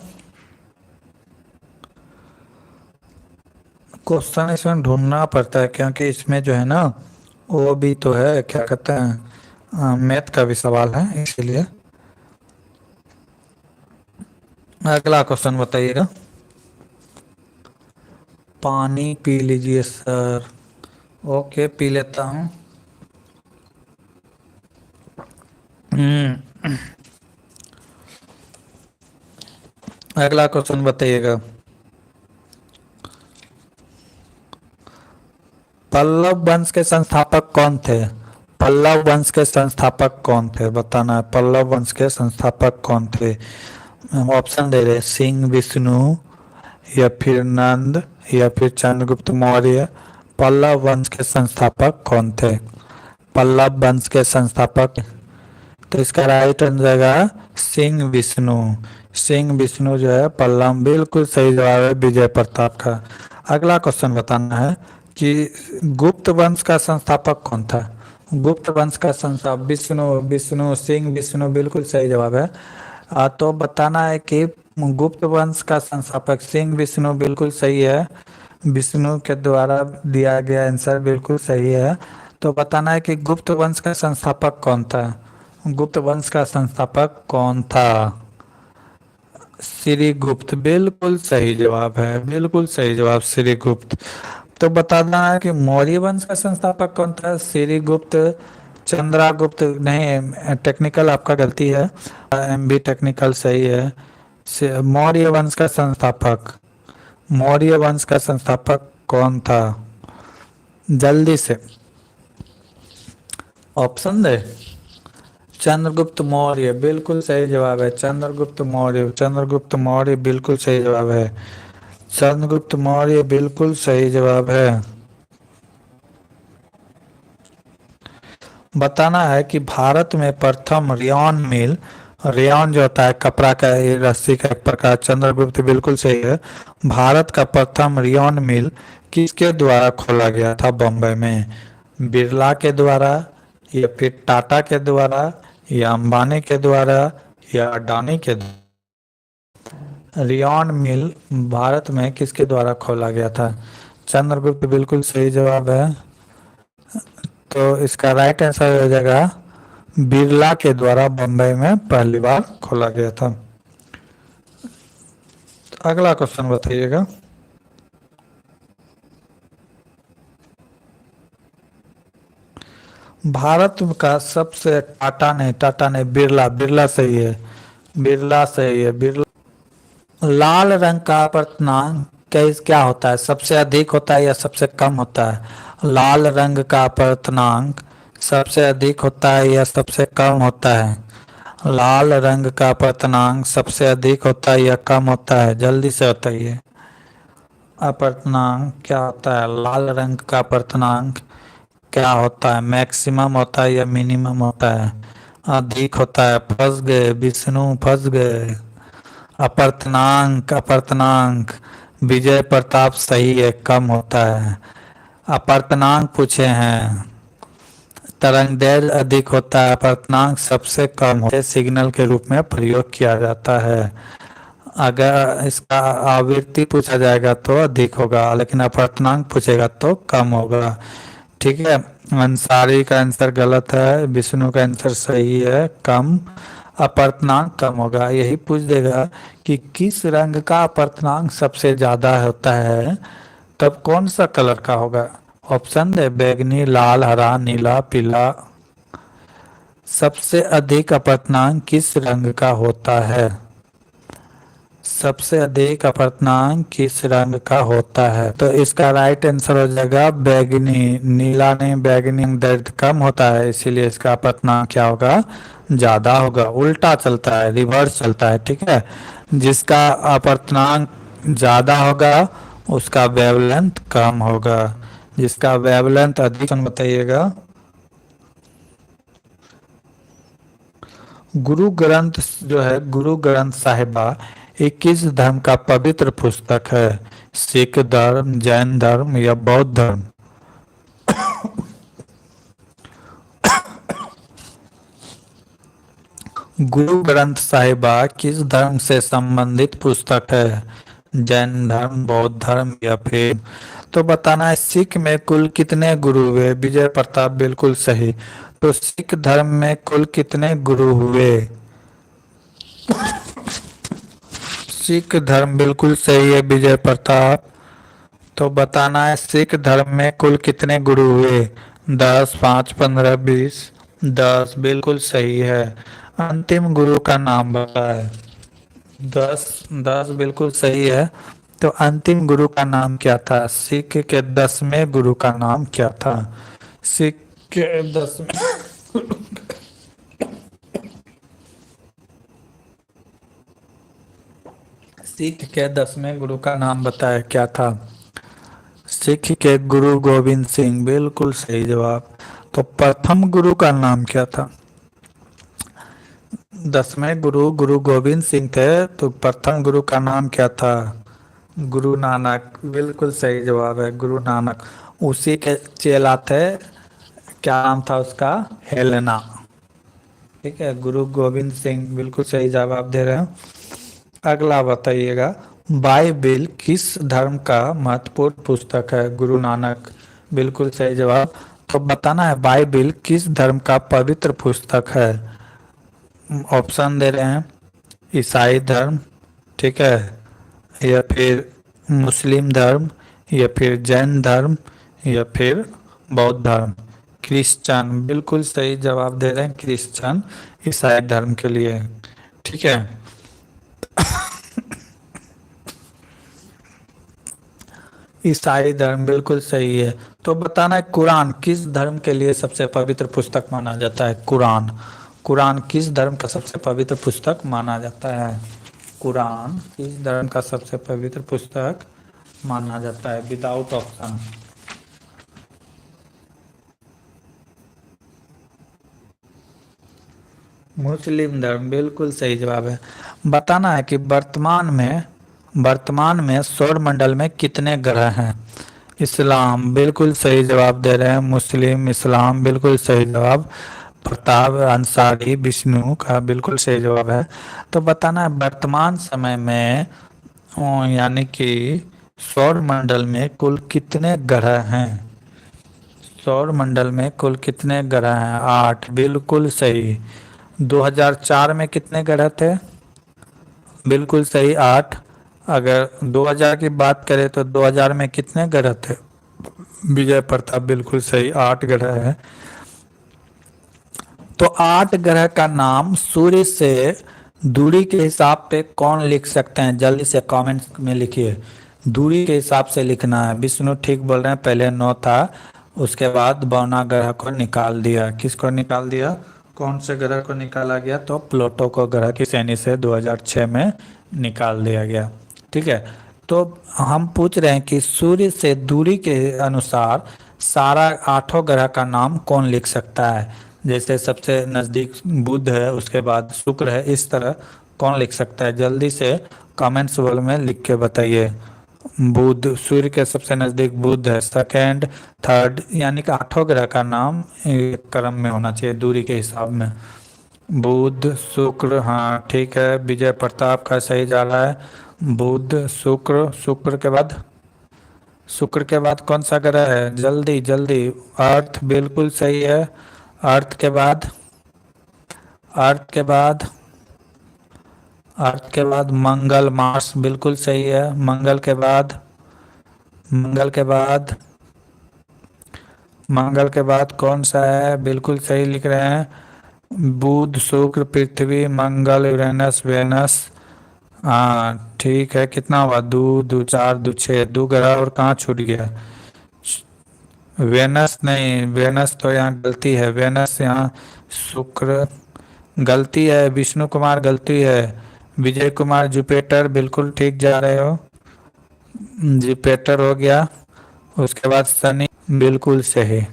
क्वेश्चन इसमें ढूंढना पड़ता है क्योंकि इसमें जो है ना, वो भी तो है, क्या कहते हैं, मैथ का भी सवाल है, इसीलिए। अगला क्वेश्चन बताइएगा। पानी पी लीजिए सर। ओके, पी लेता हूँ। हम्म। अगला क्वेश्चन बताइएगा। पल्लव वंश के संस्थापक कौन थे? पल्लव वंश के संस्थापक कौन थे, बताना है। पल्लव वंश के संस्थापक कौन थे? हम ऑप्शन दे रहे हैं, सिंह, विष्णु, या फिर नंद, या फिर चंद्रगुप्त मौर्य। पल्लव वंश के संस्थापक कौन थे? पल्लव वंश के संस्थापक। तो इसका राइट आंसर जाएगा सिंह विष्णु। सिंह विष्णु जो है पल्लव, बिल्कुल सही जवाब है विजय प्रताप का। अगला क्वेश्चन बताना है कि गुप्त वंश का संस्थापक कौन था? गुप्त वंश का संस्थापक विष्णु, विष्णु सिंह विष्णु, बिल्कुल सही जवाब है। तो बताना है कि गुप्त वंश का संस्थापक सिंह विष्णु, बिल्कुल सही है। विष्णु के द्वारा दिया गया आंसर बिल्कुल सही है। तो बताना है कि गुप्त वंश का संस्थापक कौन था? गुप्त वंश का संस्थापक कौन था? श्रीगुप्त, बिल्कुल सही जवाब है, बिल्कुल सही जवाब, श्रीगुप्त। तो बताना है कि मौर्य वंश का संस्थापक कौन था? श्रीगुप्त, चंद्रगुप्त नहीं, टेक्निकल आपका गलती है। एम बी टेक्निकल सही है। मौर्य वंश का संस्थापक, मौर्य वंश का संस्थापक कौन था? जल्दी से ऑप्शन दे। चंद्रगुप्त मौर्य, बिल्कुल सही जवाब है। चंद्रगुप्त मौर्य, चंद्रगुप्त मौर्य बिल्कुल सही जवाब है। चंद्रगुप्त मौर्य बिल्कुल सही जवाब है। बताना है कि भारत में प्रथम रेयॉन मिल, रेयॉन जो होता है कपड़ा का, ये रस्सी का एक प्रकार, चंद्रगुप्त बिल्कुल सही है। भारत का प्रथम रेयॉन मिल किसके द्वारा खोला गया था बम्बई में? बिरला के द्वारा, या फिर टाटा के द्वारा, या अंबानी के द्वारा, या अडानी के द्वारा? रेयॉन मिल भारत में किसके द्वारा खोला गया था? चंद्रगुप्त बिल्कुल सही जवाब है। तो इसका राइट आंसर हो जाएगा बिरला के द्वारा बम्बई में पहली बार खोला गया था। तो अगला क्वेश्चन बताइएगा। भारत का सबसे, टाटा नहीं, बिरला, बिरला सही है। बिरला सही है, बिरला। लाल रंग का अपर्तनांक क्या होता है? सबसे अधिक होता है या सबसे कम होता है? लाल रंग का अपर्तनांक सबसे अधिक होता है या सबसे कम होता है? लाल रंग का अपर्तनांक सबसे अधिक होता है या कम होता है? जल्दी से बताइए। अपर्तनांक क्या होता है? लाल रंग का अपर्तनांक क्या होता है? मैक्सिमम होता है या मिनिमम होता है? अधिक होता है। फंस गए विष्णु, फंस गए। अपर्तनांक, अपर्तनांक, विजय प्रताप सही है, कम होता है। अपर्तनांक पूछे हैं। तरंग दैर्ध्य अधिक होता है, अपर्तनांक सबसे कम होता है, सिग्नल के रूप में प्रयोग किया जाता है। अगर इसका आवृत्ति पूछा जाएगा तो अधिक होगा, लेकिन अपर्तनांक पूछेगा तो कम होगा। ठीक है। अंसारी का आंसर गलत है, विष्णु का आंसर सही है, कम। अपर्तनांक कम होगा, यही पूछ देगा कि किस रंग का अपर्तनांक सबसे ज्यादा होता है, तब कौन सा कलर का होगा? ऑप्शन दे, बैगनी, लाल, हरा, नीला, पीला। सबसे अधिक अपर्तनांक किस रंग का होता है? सबसे अधिक अपर्तनांक किस रंग का होता है? तो इसका राइट आंसर हो जाएगा बैगनी। नीला नहीं, बैगनी दर्द कम होता है, इसीलिए इसका अपर्तनांक क्या होगा? ज्यादा होगा। उल्टा चलता है, रिवर्स चलता है। ठीक है। जिसका अपर्तनांक ज्यादा होगा उसका वेवलेंथ कम होगा। जिसका वेवलेंथ अधिक, बताइएगा। गुरु ग्रंथ जो है, गुरु ग्रंथ साहिबा, ये किस धर्म का पवित्र पुस्तक है? सिख धर्म, जैन धर्म, या बौद्ध धर्म? गुरु ग्रंथ साहिबा किस धर्म से संबंधित पुस्तक है? जैन धर्म, बौद्ध धर्म या फिर? तो बताना है सिख में कुल कितने गुरु हुए? विजय प्रताप बिल्कुल सही। तो सिख धर्म में कुल कितने गुरु हुए? सिख धर्म बिल्कुल सही है विजय प्रताप। तो बताना है सिख धर्म में कुल कितने गुरु हुए? 10, 5, 15, 20? 10 बिल्कुल सही है। अंतिम गुरु का नाम बताए। 10, 10 बिल्कुल सही है। तो अंतिम गुरु का नाम क्या था? सिख के 10वें गुरु का नाम क्या था? सिख के 10वें सिख के 10वें गुरु का नाम बताए क्या था? सिख के गुरु गोविंद सिंह बिल्कुल सही जवाब। तो प्रथम गुरु का नाम क्या था? 10वें गुरु गुरु गोविंद सिंह थे, तो प्रथम गुरु का नाम क्या था? गुरु नानक बिल्कुल सही जवाब है, गुरु नानक। उसी के चेला थे, क्या नाम था उसका? हेलेना। ठीक है, गुरु गोविंद सिंह बिल्कुल सही जवाब दे रहे हैं। अगला बताइएगा, बाइबिल किस धर्म का महत्वपूर्ण पुस्तक है? गुरु नानक बिल्कुल सही जवाब। तो बताना है बाइबिल किस धर्म का पवित्र पुस्तक है? ऑप्शन दे रहे हैं, ईसाई धर्म, ठीक है, या फिर मुस्लिम धर्म, या फिर जैन धर्म, या फिर बौद्ध धर्म? क्रिश्चियन बिल्कुल सही जवाब दे रहे हैं, क्रिश्चियन ईसाई धर्म के लिए। ठीक है, ईसाई धर्म बिल्कुल सही है। तो बताना है कुरान किस धर्म के लिए सबसे पवित्र पुस्तक माना जाता है? कुरान, कुरान किस धर्म का सबसे पवित्र पुस्तक माना जाता है? कुरान किस धर्म का सबसे पवित्र पुस्तक माना जाता है? Without option. मुस्लिम धर्म बिल्कुल सही जवाब है। बताना है कि वर्तमान में सौर मंडल में कितने ग्रह हैं? इस्लाम बिल्कुल सही जवाब दे रहे हैं, मुस्लिम इस्लाम बिल्कुल सही जवाब। प्रताप अंसारी विष्णु का बिल्कुल सही जवाब है। तो बताना है वर्तमान समय में यानी कि सौर मंडल में कुल कितने ग्रह हैं? सौर मंडल में कुल कितने ग्रह हैं? 8 बिल्कुल सही। 2004 में कितने ग्रह थे? बिल्कुल सही, 8। अगर 2000 की बात करें तो 2000 में कितने ग्रह थे? विजय प्रताप बिल्कुल सही, 8 ग्रह है। तो 8 ग्रह का नाम सूर्य से दूरी के हिसाब पे कौन लिख सकते हैं? जल्दी से कमेंट्स में लिखिए। दूरी के हिसाब से लिखना है। विष्णु ठीक बोल रहे हैं, पहले 9 था, उसके बाद 52 ग्रह को निकाल दिया। किसको निकाल दिया? कौन से ग्रह को निकाला गया? तो प्लूटो को ग्रह की श्रेणी से 2006 में निकाल दिया गया। ठीक है, तो हम पूछ रहे हैं कि सूर्य से दूरी के अनुसार सारा 8 ग्रह का नाम कौन लिख सकता है? जैसे सबसे नज़दीक बुध है, उसके बाद शुक्र है, इस तरह कौन लिख सकता है? जल्दी से कमेंट्स बॉक्स में लिख के बताइए। बुध, सूर्य के सबसे नज़दीक बुध है, सेकंड, थर्ड, यानी कि 8 ग्रह का नाम एक क्रम में होना चाहिए दूरी के हिसाब में। बुध, शुक्र, हाँ ठीक है, विजय प्रताप का सही जा रहा है। बुध, शुक्र, शुक्र के बाद कौन सा ग्रह है? जल्दी जल्दी। अर्थ बिल्कुल सही है। अर्थ के बाद अर्थ के बाद अर्थ के बाद मंगल, मार्स बिल्कुल सही है। मंगल के बाद कौन सा है? बिल्कुल सही लिख रहे हैं, बुध, शुक्र, पृथ्वी, मंगल, यूरेनस, वेनस। हाँ ठीक है, कितना हुआ? 2, 2, 4, 2, 6, 2 ग्रह और कहाँ छूट गया? वेनस नहीं, वेनस तो यहाँ गलती है, वेनस यहाँ, शुक्र गलती है, विष्णु कुमार गलती है, विजय कुमार जुपिटर बिल्कुल ठीक जा रहे हो, जुपिटर हो गया। उसके बाद शनि बिल्कुल सही,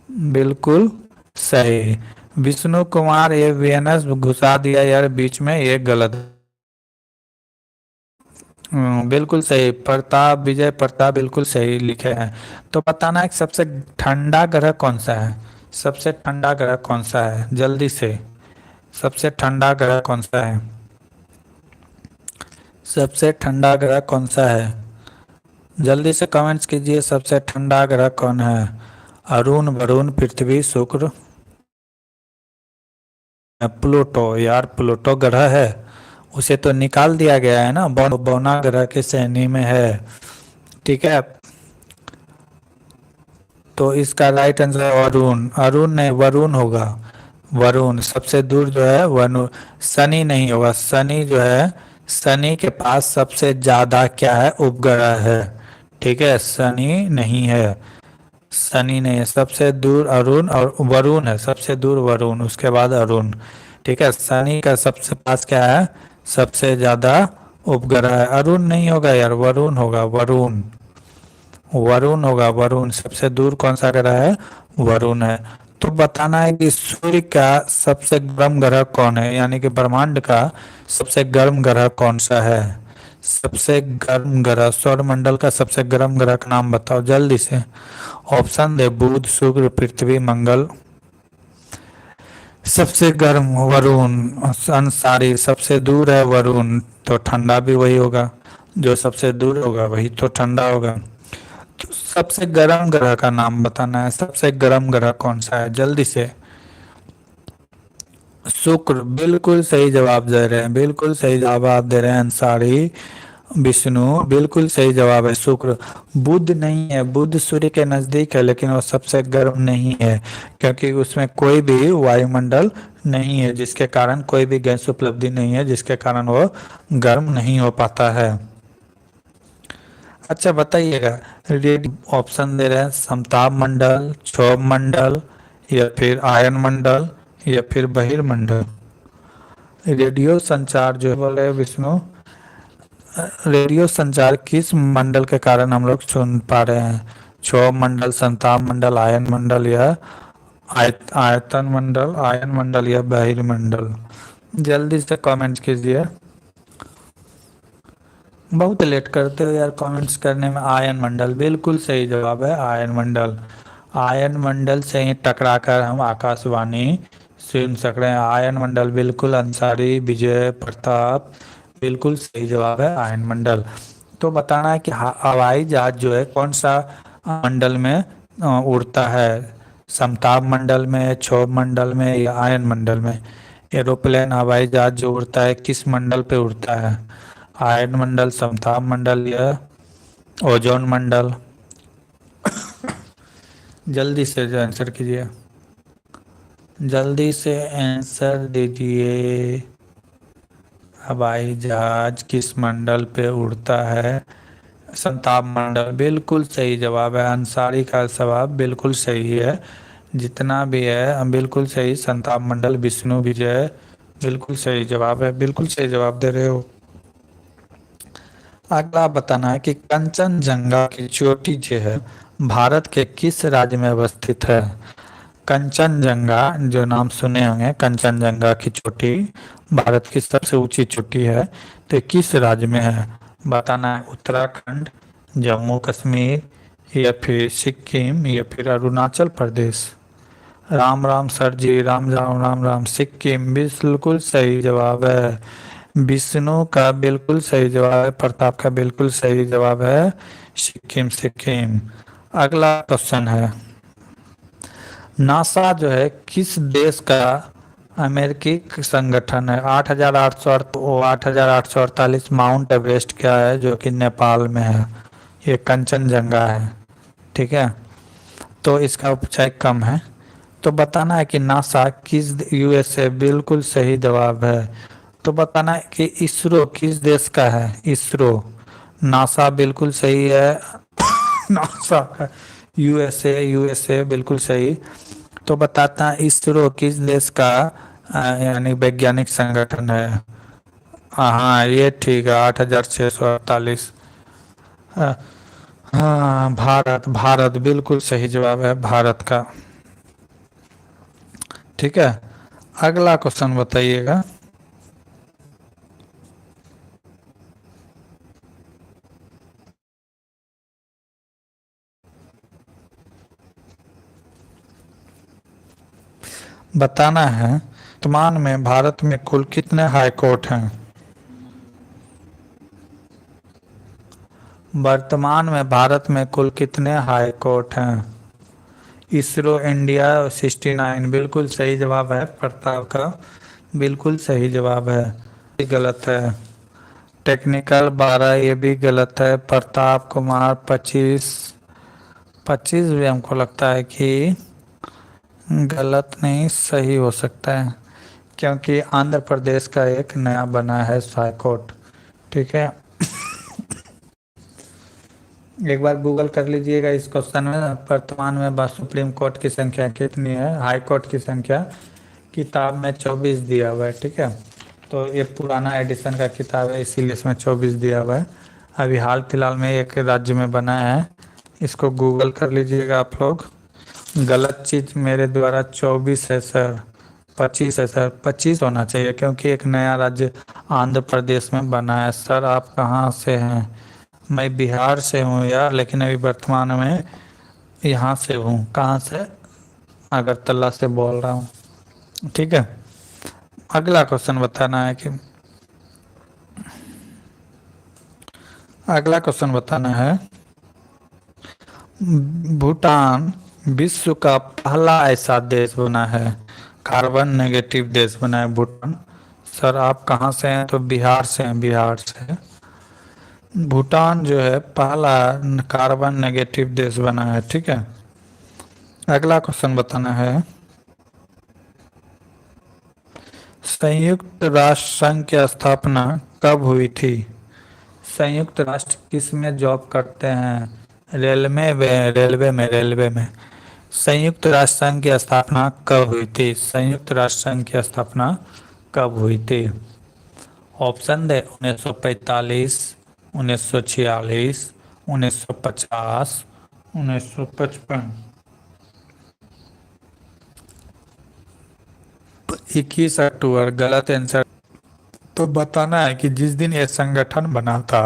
बिल्कुल सही। विष्णु कुमार ये वेनस घुसा दिया यार बीच में, ये गलत। बिल्कुल सही, प्रताप, विजय प्रताप बिल्कुल सही लिखे हैं। तो बताना है कि सबसे ठंडा ग्रह कौन सा है? सबसे ठंडा ग्रह कौन सा है? जल्दी से। सबसे ठंडा ग्रह कौन सा है? सबसे ठंडा ग्रह कौन सा है? जल्दी से कमेंट्स कीजिए, सबसे ठंडा ग्रह कौन है? अरुण, वरुण, पृथ्वी, शुक्र, प्लूटो। यार प्लूटो ग्रह है, उसे तो निकाल दिया गया है ना, बौना ग्रह की श्रेणी में है। ठीक है, तो इसका राइट आंसर है वरुण। अरुण नहीं, वरुण होगा। वरुण सबसे दूर जो है वरुण। शनि नहीं होगा, शनि जो है, शनि के पास सबसे ज्यादा क्या है, उपग्रह है। ठीक है, शनि नहीं है, शनि नहीं है, सबसे दूर अरुण और वरुण है, सबसे दूर वरुण, उसके बाद अरुण। ठीक है, शनि का सबसे पास क्या है, सबसे ज्यादा उपग्रह है। अरुण नहीं होगा यार, वरुण होगा, वरुण। वरुण होगा, वरुण सबसे दूर कौन सा ग्रह है, वरुण है। तो बताना है कि सूर्य का सबसे गर्म ग्रह कौन है, यानी कि ब्रह्मांड का सबसे गर्म ग्रह कौन सा है? सबसे गर्म ग्रह, सौर मंडल का सबसे गर्म ग्रह का नाम बताओ जल्दी से। ऑप्शन दे, बुध, शुक्र, पृथ्वी, मंगल। सबसे गर्म वरुण। अंसारी सबसे दूर है वरुण, तो ठंडा भी वही होगा, जो सबसे दूर होगा वही तो ठंडा होगा। तो सबसे गर्म ग्रह का नाम बताना है, सबसे गर्म ग्रह कौन सा है जल्दी से। शुक्र, बिल्कुल सही जवाब दे रहे हैं, बिल्कुल सही जवाब दे रहे हैं अंसारी। विष्णु, बिल्कुल सही जवाब है शुक्र। बुध नहीं है, बुध सूर्य के नजदीक है लेकिन वो सबसे गर्म नहीं है, क्योंकि उसमें कोई भी वायुमंडल नहीं है, जिसके कारण कोई भी गैस उपलब्धि नहीं है, जिसके कारण वो गर्म नहीं हो पाता है। अच्छा बताइएगा, रेड ऑप्शन दे रहे हैं, समताप मंडल, क्षोभ मंडल, या फिर आयन मंडल, या फिर बहिर्मंडल। रेडियो संचार जो है बोले विष्णु, रेडियो संचार किस मंडल के कारण हम लोग सुन पा रहे हैं? क्षोभ मंडल, संताप मंडल, आयन मंडल, या आयतन मंडल, आयन मंडल, या बहिर्मंडल। जल्दी से कमेंट्स कीजिए, बहुत लेट करते हो यार कमेंट्स करने में। आयन मंडल बिल्कुल सही जवाब है, आयन मंडल। आयन मंडल से ही टकराकर हम आकाशवाणी सुन सक रहे हैं। आयन मंडल बिल्कुल, अंसारी, विजय प्रताप, बिल्कुल सही जवाब है आयन मंडल। तो बताना है कि हवाई जहाज जो है कौन सा मंडल में उड़ता है? समताप मंडल में, क्षोभ मंडल में, या आयन मंडल में? एरोप्लेन, हवाई जहाज जो उड़ता है किस मंडल पे उड़ता है? आयन मंडल, समताप मंडल, या ओजोन मंडल? जल्दी से आंसर कीजिए, जल्दी से आंसर दीजिए। हवाई जहाज किस मंडल पे उड़ता है? संताप मंडल, बिल्कुल सही जवाब है। अंसारी का जवाब बिल्कुल सही है, जितना भी है बिल्कुल सही। संताप मंडल, विष्णु, विजय, बिल्कुल सही जवाब है, बिल्कुल सही जवाब दे रहे हो। अगला बताना है कि कंचनजंगा की चोटी जो है भारत के किस राज्य में अवस्थित है? कंचनजंगा जो नाम सुने होंगे, कंचनजंगा की चोटी भारत की सबसे ऊंची चोटी है, तो ये किस राज्य में है? बताना है, उत्तराखंड, जम्मू कश्मीर, या फिर सिक्किम, या फिर अरुणाचल प्रदेश। राम राम सर जी, राम राम राम राम। सिक्किम बिल्कुल सही जवाब है, विष्णु का बिल्कुल सही जवाब है, प्रताप का बिल्कुल सही जवाब है, सिक्किम, सिक्किम। अगला क्वेश्चन है, नासा जो है किस देश का अमेरिकी संगठन है? 8,848 माउंट एवरेस्ट क्या है जो कि नेपाल में है? ये कंचनजंगा है। ठीक है, तो इसका ऊंचाई कम है। तो बताना है कि नासा किस, यूएसए बिल्कुल सही जवाब है। तो बताना है कि इसरो किस देश का है? इसरो, नासा बिल्कुल सही है। नासा का यूएसए, यूएसए बिल्कुल सही। तो बताता है इसरो किस देश का यानी वैज्ञानिक संगठन है? हाँ ये ठीक है, 8,648। हाँ भारत, भारत बिल्कुल सही जवाब है, भारत का। ठीक है, अगला क्वेश्चन बताइएगा। बताना है वर्तमान में भारत में कुल कितने हाई कोर्ट हैं? वर्तमान में भारत में कुल कितने हाई कोर्ट हैं? इसरो इंडिया 69, बिल्कुल सही जवाब है प्रताप का, बिल्कुल सही जवाब है। ये गलत है। टेक्निकल 12, ये भी गलत है। प्रताप कुमार 25, 25 भी हमको लगता है कि गलत नहीं सही हो सकता है, क्योंकि आंध्र प्रदेश का एक नया बना है हाई कोर्ट। ठीक है, एक बार गूगल कर लीजिएगा इस क्वेश्चन में। वर्तमान में सुप्रीम कोर्ट की संख्या कितनी है, हाई कोर्ट की संख्या। किताब में 24 दिया हुआ है। ठीक है, तो ये पुराना एडिशन का किताब है, इसीलिए इसमें 24 दिया हुआ है। अभी हाल फिलहाल में एक राज्य में बना है, इसको गूगल कर लीजिएगा आप लोग। गलत चीज़ मेरे द्वारा 24 है सर, 25 है सर, 25 होना चाहिए, क्योंकि एक नया राज्य आंध्र प्रदेश में बना है। सर आप कहाँ से हैं? मैं बिहार से हूँ यार, लेकिन अभी वर्तमान में यहाँ से हूँ। कहाँ से? अगरतला से बोल रहा हूँ। ठीक है, अगला क्वेश्चन बताना है कि अगला क्वेश्चन बताना है। भूटान विश्व का पहला ऐसा देश बना है, कार्बन नेगेटिव देश बना है भूटान। सर आप कहाँ से हैं? तो बिहार से हैं, बिहार से। भूटान जो है पहला कार्बन नेगेटिव देश बना है। ठीक है, अगला क्वेश्चन बताना है। संयुक्त राष्ट्र संघ की स्थापना कब हुई थी? संयुक्त राष्ट्र किस में जॉब करते हैं? रेलवे में। संयुक्त राष्ट्र संघ की स्थापना कब हुई थी? संयुक्त राष्ट्र संघ की स्थापना कब हुई थी? ऑप्शन दे, 1945, 1946, 1950, 1955। 21 अक्टूबर गलत आंसर। तो बताना है कि जिस दिन ये संगठन बना था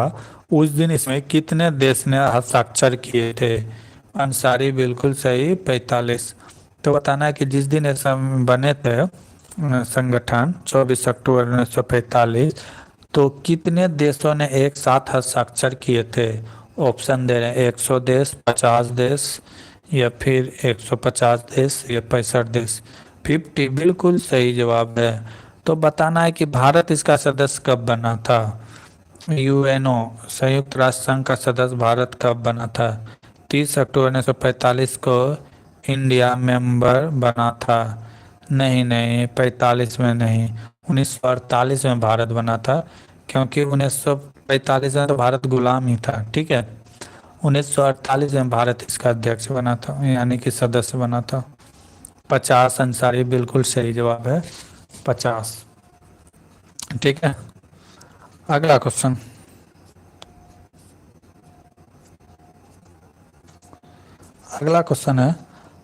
उस दिन इसमें कितने देश ने हस्ताक्षर किए थे? अंसारी बिल्कुल सही, 45। तो बताना है कि जिस दिन ये बने थे संगठन 24 अक्टूबर 1945, तो कितने देशों ने एक साथ हस्ताक्षर किए थे? ऑप्शन दे रहे हैं, 100 देश, 50 देश, या फिर 150 देश, या 65 देश। 50 बिल्कुल सही जवाब है। तो बताना है कि भारत इसका सदस्य कब बना था? यूएनओ, संयुक्त राष्ट्र संघ का सदस्य भारत कब बना था? 30 अक्टूबर 1945 को इंडिया मेंबर बना था। नहीं नहीं, 45 में नहीं, 1948 में भारत बना था, क्योंकि 1945 में तो भारत गुलाम ही था। ठीक है, 1948 में भारत इसका अध्यक्ष बना था, यानी कि सदस्य बना था। 50 अंसारी बिल्कुल सही जवाब है, 50। ठीक है, अगला क्वेश्चन। अगला क्वेश्चन है,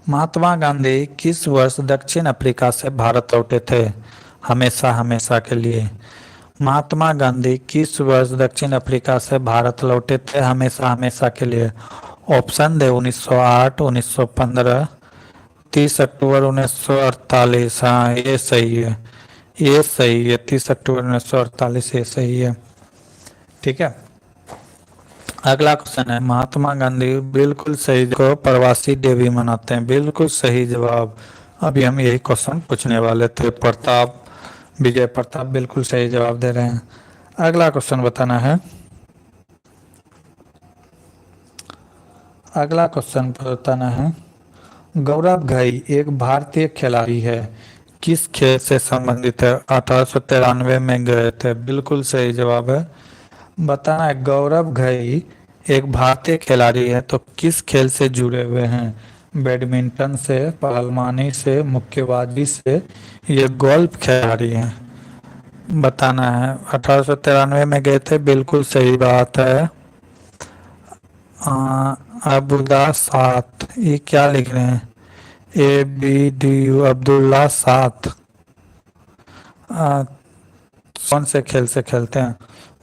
महात्मा गांधी किस वर्ष दक्षिण अफ्रीका से भारत लौटे थे हमेशा हमेशा के लिए? महात्मा गांधी किस वर्ष दक्षिण अफ्रीका से भारत लौटे थे हमेशा हमेशा के लिए? ऑप्शन दे, 1908, 1915, 30 अक्टूबर 1948। हाँ ये सही है, ये सही है, 30 अक्टूबर 1948 ये सही है। ठीक है, अगला क्वेश्चन है, महात्मा गांधी बिल्कुल सही को प्रवासी डे भी मनाते हैं, बिल्कुल सही जवाब। अभी हम यही क्वेश्चन पूछने वाले थे। प्रताप, विजय प्रताप बिल्कुल सही जवाब दे रहे हैं। अगला क्वेश्चन बताना है। अगला क्वेश्चन बताना है, गौरव घई एक भारतीय खिलाड़ी है, किस खेल से संबंधित है? 1893 में गए थे, बिल्कुल सही जवाब है। बताना है, गौरव घई एक भारतीय खिलाड़ी है, तो किस खेल से जुड़े हुए हैं? बैडमिंटन से, पहलवानी से, मुक्केबाजी से, ये गोल्फ खिलाड़ी हैं? बताना है। 1893 में गए थे, बिल्कुल सही बात है। अब्दुल्ला सात, ये क्या लिख रहे हैं? ABDU, अब्दुल्ला सात। आ, कौन से खेल से खेलते हैं?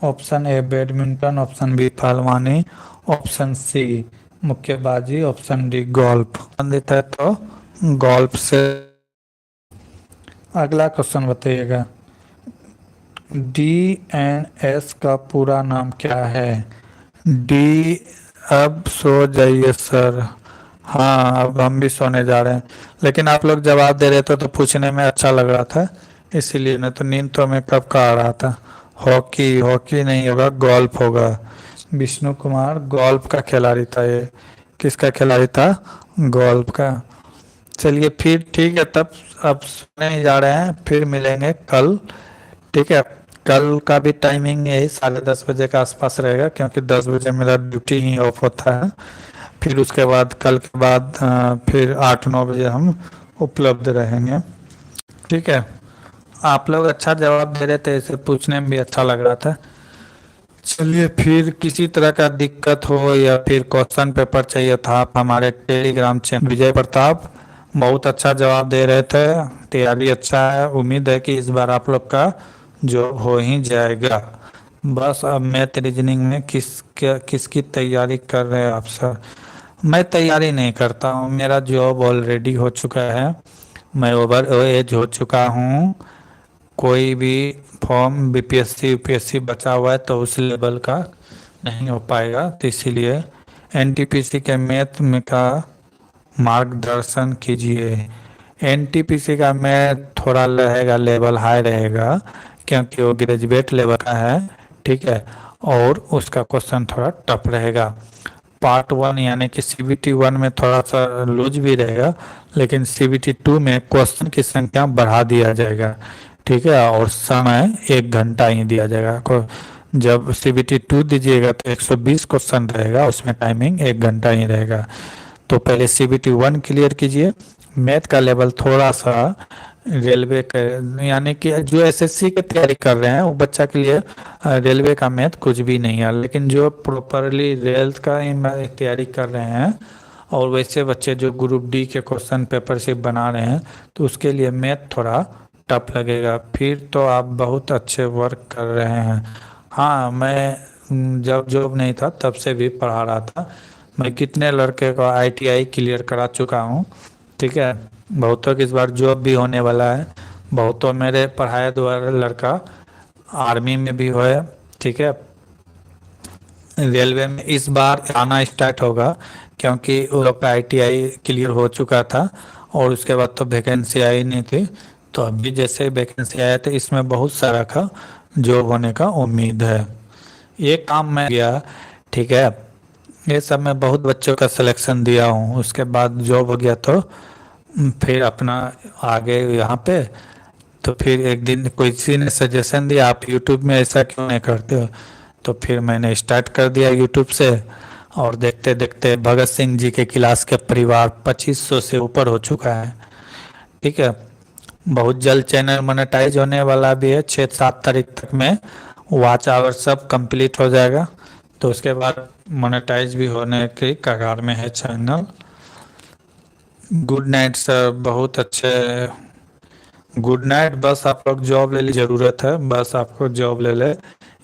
Option A badminton, option B पहलवानी, ऑप्शन सी मुक्केबाजी, ऑप्शन डी गोल्फ। संबंधित है तो गोल्फ से। अगला क्वेश्चन बताइएगा। DNS का पूरा नाम क्या है? डी। अब सो जाइए सर। हाँ, अब हम भी सोने जा रहे हैं। लेकिन आप लोग जवाब दे रहे थे तो पूछने में अच्छा लग रहा था, इसीलिए। नहीं तो नींद तो हमें कब का आ रहा था। हॉकी, हॉकी नहीं होगा, गोल्फ होगा। विष्णु कुमार गोल्फ का खिलाड़ी था ये। किसका खिलाड़ी था? गोल्फ का। चलिए फिर ठीक है तब। अब सोने ही जा रहे हैं, फिर मिलेंगे कल। ठीक है। कल का भी टाइमिंग यही 10:30 बजे के आसपास रहेगा, क्योंकि 10 बजे मेरा ड्यूटी ही ऑफ होता है। फिर उसके बाद कल के बाद फिर 8-9 बजे हम उपलब्ध रहेंगे। ठीक है। आप लोग अच्छा जवाब दे रहे थे, इसे पूछने में भी अच्छा लग रहा था। चलिए फिर किसी तरह का दिक्कत हो या फिर क्वेश्चन पेपर चाहिए था, आप हमारे टेलीग्राम चैनल विजय प्रताप। बहुत अच्छा जवाब दे रहे थे, तैयारी अच्छा है। उम्मीद है कि इस बार आप लोग का जॉब हो ही जाएगा। बस अब मैथ रीजनिंग में किसकी तैयारी कर रहे हैं आप सर? मैं तैयारी नहीं करता हूँ, मेरा जॉब ऑलरेडी हो चुका है। मैं ओवर एज हो चुका हूँ। कोई भी फॉर्म बीपीएससी यूपीएससी बचा हुआ है तो उस लेवल का नहीं हो पाएगा, तो इसीलिए एनटीपीसी के मैथ में का मार्गदर्शन कीजिए। एनटीपीसी का मैथ थोड़ा रहेगा, लेवल हाई रहेगा, क्योंकि वो ग्रेजुएट लेवल का है। ठीक है। और उसका क्वेश्चन थोड़ा टफ रहेगा। पार्ट 1 यानी कि CBT 1 में थोड़ा सा लूज भी रहेगा, लेकिन CBT 2 में क्वेश्चन की संख्या बढ़ा दिया जाएगा। ठीक है। और समय 1 घंटा ही दिया जाएगा। जब CBT 2 दीजिएगा तो 120 क्वेश्चन रहेगा, उसमें टाइमिंग 1 घंटा ही रहेगा। तो पहले CBT 1 क्लियर कीजिए। मैथ का लेवल थोड़ा सा रेलवे का, यानी कि जो एसएससी की तैयारी कर रहे हैं वो बच्चा के लिए रेलवे का मैथ कुछ भी नहीं है। लेकिन जो प्रॉपरली रेल का तैयारी कर रहे हैं और वैसे बच्चे जो ग्रुप डी के क्वेश्चन पेपर से बना रहे हैं, तो उसके लिए मैथ थोड़ा टफ लगेगा। फिर तो आप बहुत अच्छे वर्क कर रहे हैं। हाँ, मैं जब जॉब नहीं था तब से भी पढ़ा रहा था। मैं कितने लड़के को ITI क्लियर करा चुका हूँ। ठीक है। बहुतों की इस बार जॉब भी होने वाला है। बहुतों मेरे पढ़ाए द्वारा लड़का आर्मी में भी हुए। ठीक है। रेलवे में इस बार आना स्टार्ट होगा, क्योंकि वो लोग का ITI क्लियर हो चुका था और उसके बाद तो वैकेंसी आई नहीं थी। तो अभी जैसे वैकेंसी आया तो इसमें बहुत सारा का जॉब होने का उम्मीद है। ये काम मैं गया। ठीक है। ये सब मैं बहुत बच्चों का सिलेक्शन दिया हूँ, उसके बाद जॉब हो गया तो फिर अपना आगे यहाँ पे। तो फिर एक दिन किसी ने सजेशन दिया, आप यूट्यूब में ऐसा क्यों नहीं करते हो? तो फिर मैंने स्टार्ट कर दिया यूट्यूब से। और देखते देखते भगत सिंह जी के क्लास के परिवार 2500 से ऊपर हो चुका है। ठीक है। बहुत जल्द चैनल मोनेटाइज होने वाला भी है, 6-7 तारीख तक में वॉच आवर सब कंप्लीट हो जाएगा। तो उसके बाद मोनेटाइज भी होने की कगार में है चैनल। गुड नाइट सर, बहुत अच्छे। Good night. बस आप लोग जॉब ले ली, ज़रूरत है बस आपको जॉब ले ले,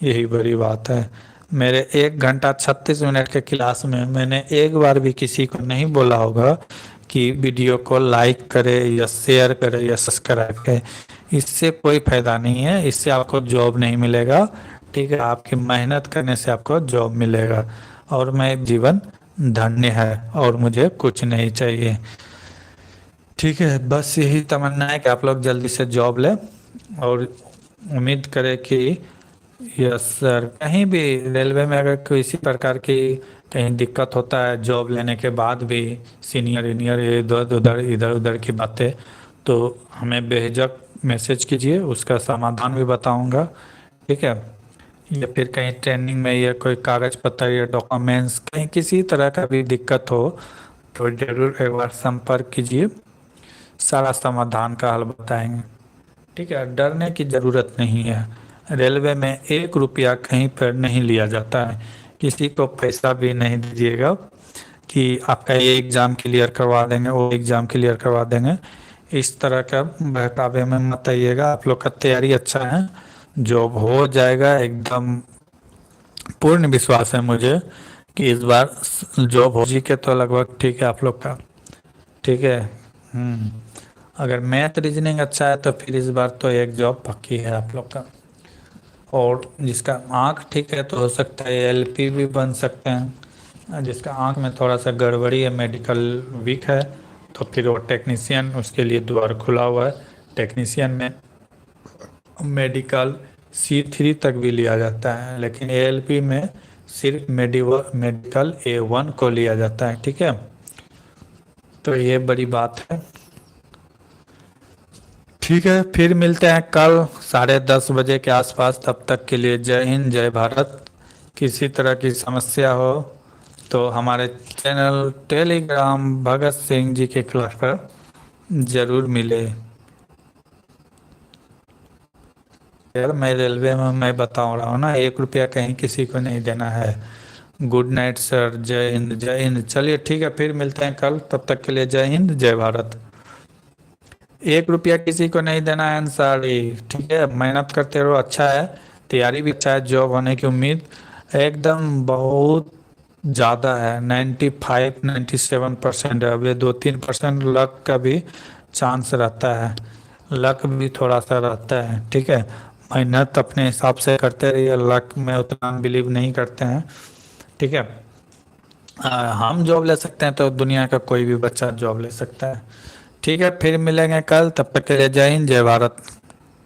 यही बड़ी बात है। मेरे 1 घंटा 36 मिनट के क्लास में मैंने एक बार भी किसी को नहीं बोला होगा कि वीडियो को लाइक करे या शेयर करे या सब्सक्राइब करे। इससे कोई फायदा नहीं है, इससे आपको जॉब नहीं मिलेगा। ठीक है। आपकी मेहनत करने से आपको जॉब मिलेगा। और मैं जीवन धन्य है और मुझे कुछ नहीं चाहिए। ठीक है। बस यही तमन्ना है कि आप लोग जल्दी से जॉब लें। और उम्मीद करें कि यस सर, कहीं भी रेलवे में अगर किसी प्रकार की कहीं दिक्कत होता है जॉब लेने के बाद भी, सीनियर इंजीनियर इधर उधर की बातें, तो हमें बेझिझक मैसेज कीजिए, उसका समाधान भी बताऊंगा। ठीक है। या फिर कहीं ट्रेनिंग में या कोई कागज पत्र या डॉक्यूमेंट्स कहीं किसी तरह का भी दिक्कत हो तो जरूर एक बार संपर्क कीजिए, सारा समाधान का हल बताएंगे। ठीक है। डरने की ज़रूरत नहीं है। रेलवे में 1 रुपया कहीं पर नहीं लिया जाता है। किसी को पैसा भी नहीं दीजिएगा कि आपका ये एग्ज़ाम क्लियर करवा देंगे, वो एग्ज़ाम क्लियर करवा देंगे। इस तरह का बहकावे में मत आइएगा। आप लोग का तैयारी अच्छा है, जॉब हो जाएगा एकदम। पूर्ण विश्वास है मुझे कि इस बार जॉब हो जी के तो लगभग ठीक है आप लोग का। ठीक है। हम्म। अगर मैथ रीजनिंग अच्छा है तो फिर इस बार तो एक जॉब पक्की है आप लोग का। और जिसका आंख ठीक है तो हो सकता है एलपी भी बन सकते हैं। जिसका आंख में थोड़ा सा गड़बड़ी है, मेडिकल वीक है, तो फिर वो टेक्नीशियन, उसके लिए द्वार खुला हुआ है। टेक्नीशियन में मेडिकल C3 तक भी लिया जाता है, लेकिन एएलपी में सिर्फ मेडिकल A1 को लिया जाता है। ठीक है, तो ये बड़ी बात है। ठीक है, फिर मिलते हैं कल 10:30 बजे के आसपास। तब तक के लिए जय हिंद, जय भारत। किसी तरह की समस्या हो तो हमारे चैनल टेलीग्राम भगत सिंह जी के क्लास पर जरूर मिले। यार मैं रेलवे में मैं बता रहा हूँ ना, 1 रुपया कहीं किसी को नहीं देना है। गुड नाइट सर, जय हिंद जय हिंद। चलिए ठीक है, फिर मिलते हैं कल, तब तक के लिए जय हिंद जय भारत। 1 रुपया किसी को नहीं देना है अंसारी। ठीक है, मेहनत करते रहो, अच्छा है। तैयारी भी अच्छा है, जॉब होने की उम्मीद एकदम बहुत ज़्यादा है। 95-97% है। अब ये 2-3% लक का भी चांस रहता है। लक भी थोड़ा सा रहता है। ठीक है, मेहनत अपने हिसाब से करते रहिए, लक में उतना बिलीव नहीं करते हैं। ठीक है, हम जॉब ले सकते हैं तो दुनिया का कोई भी बच्चा जॉब ले सकता है। ठीक है, फिर मिलेंगे कल, तब तक के लिए जय हिंद जय भारत।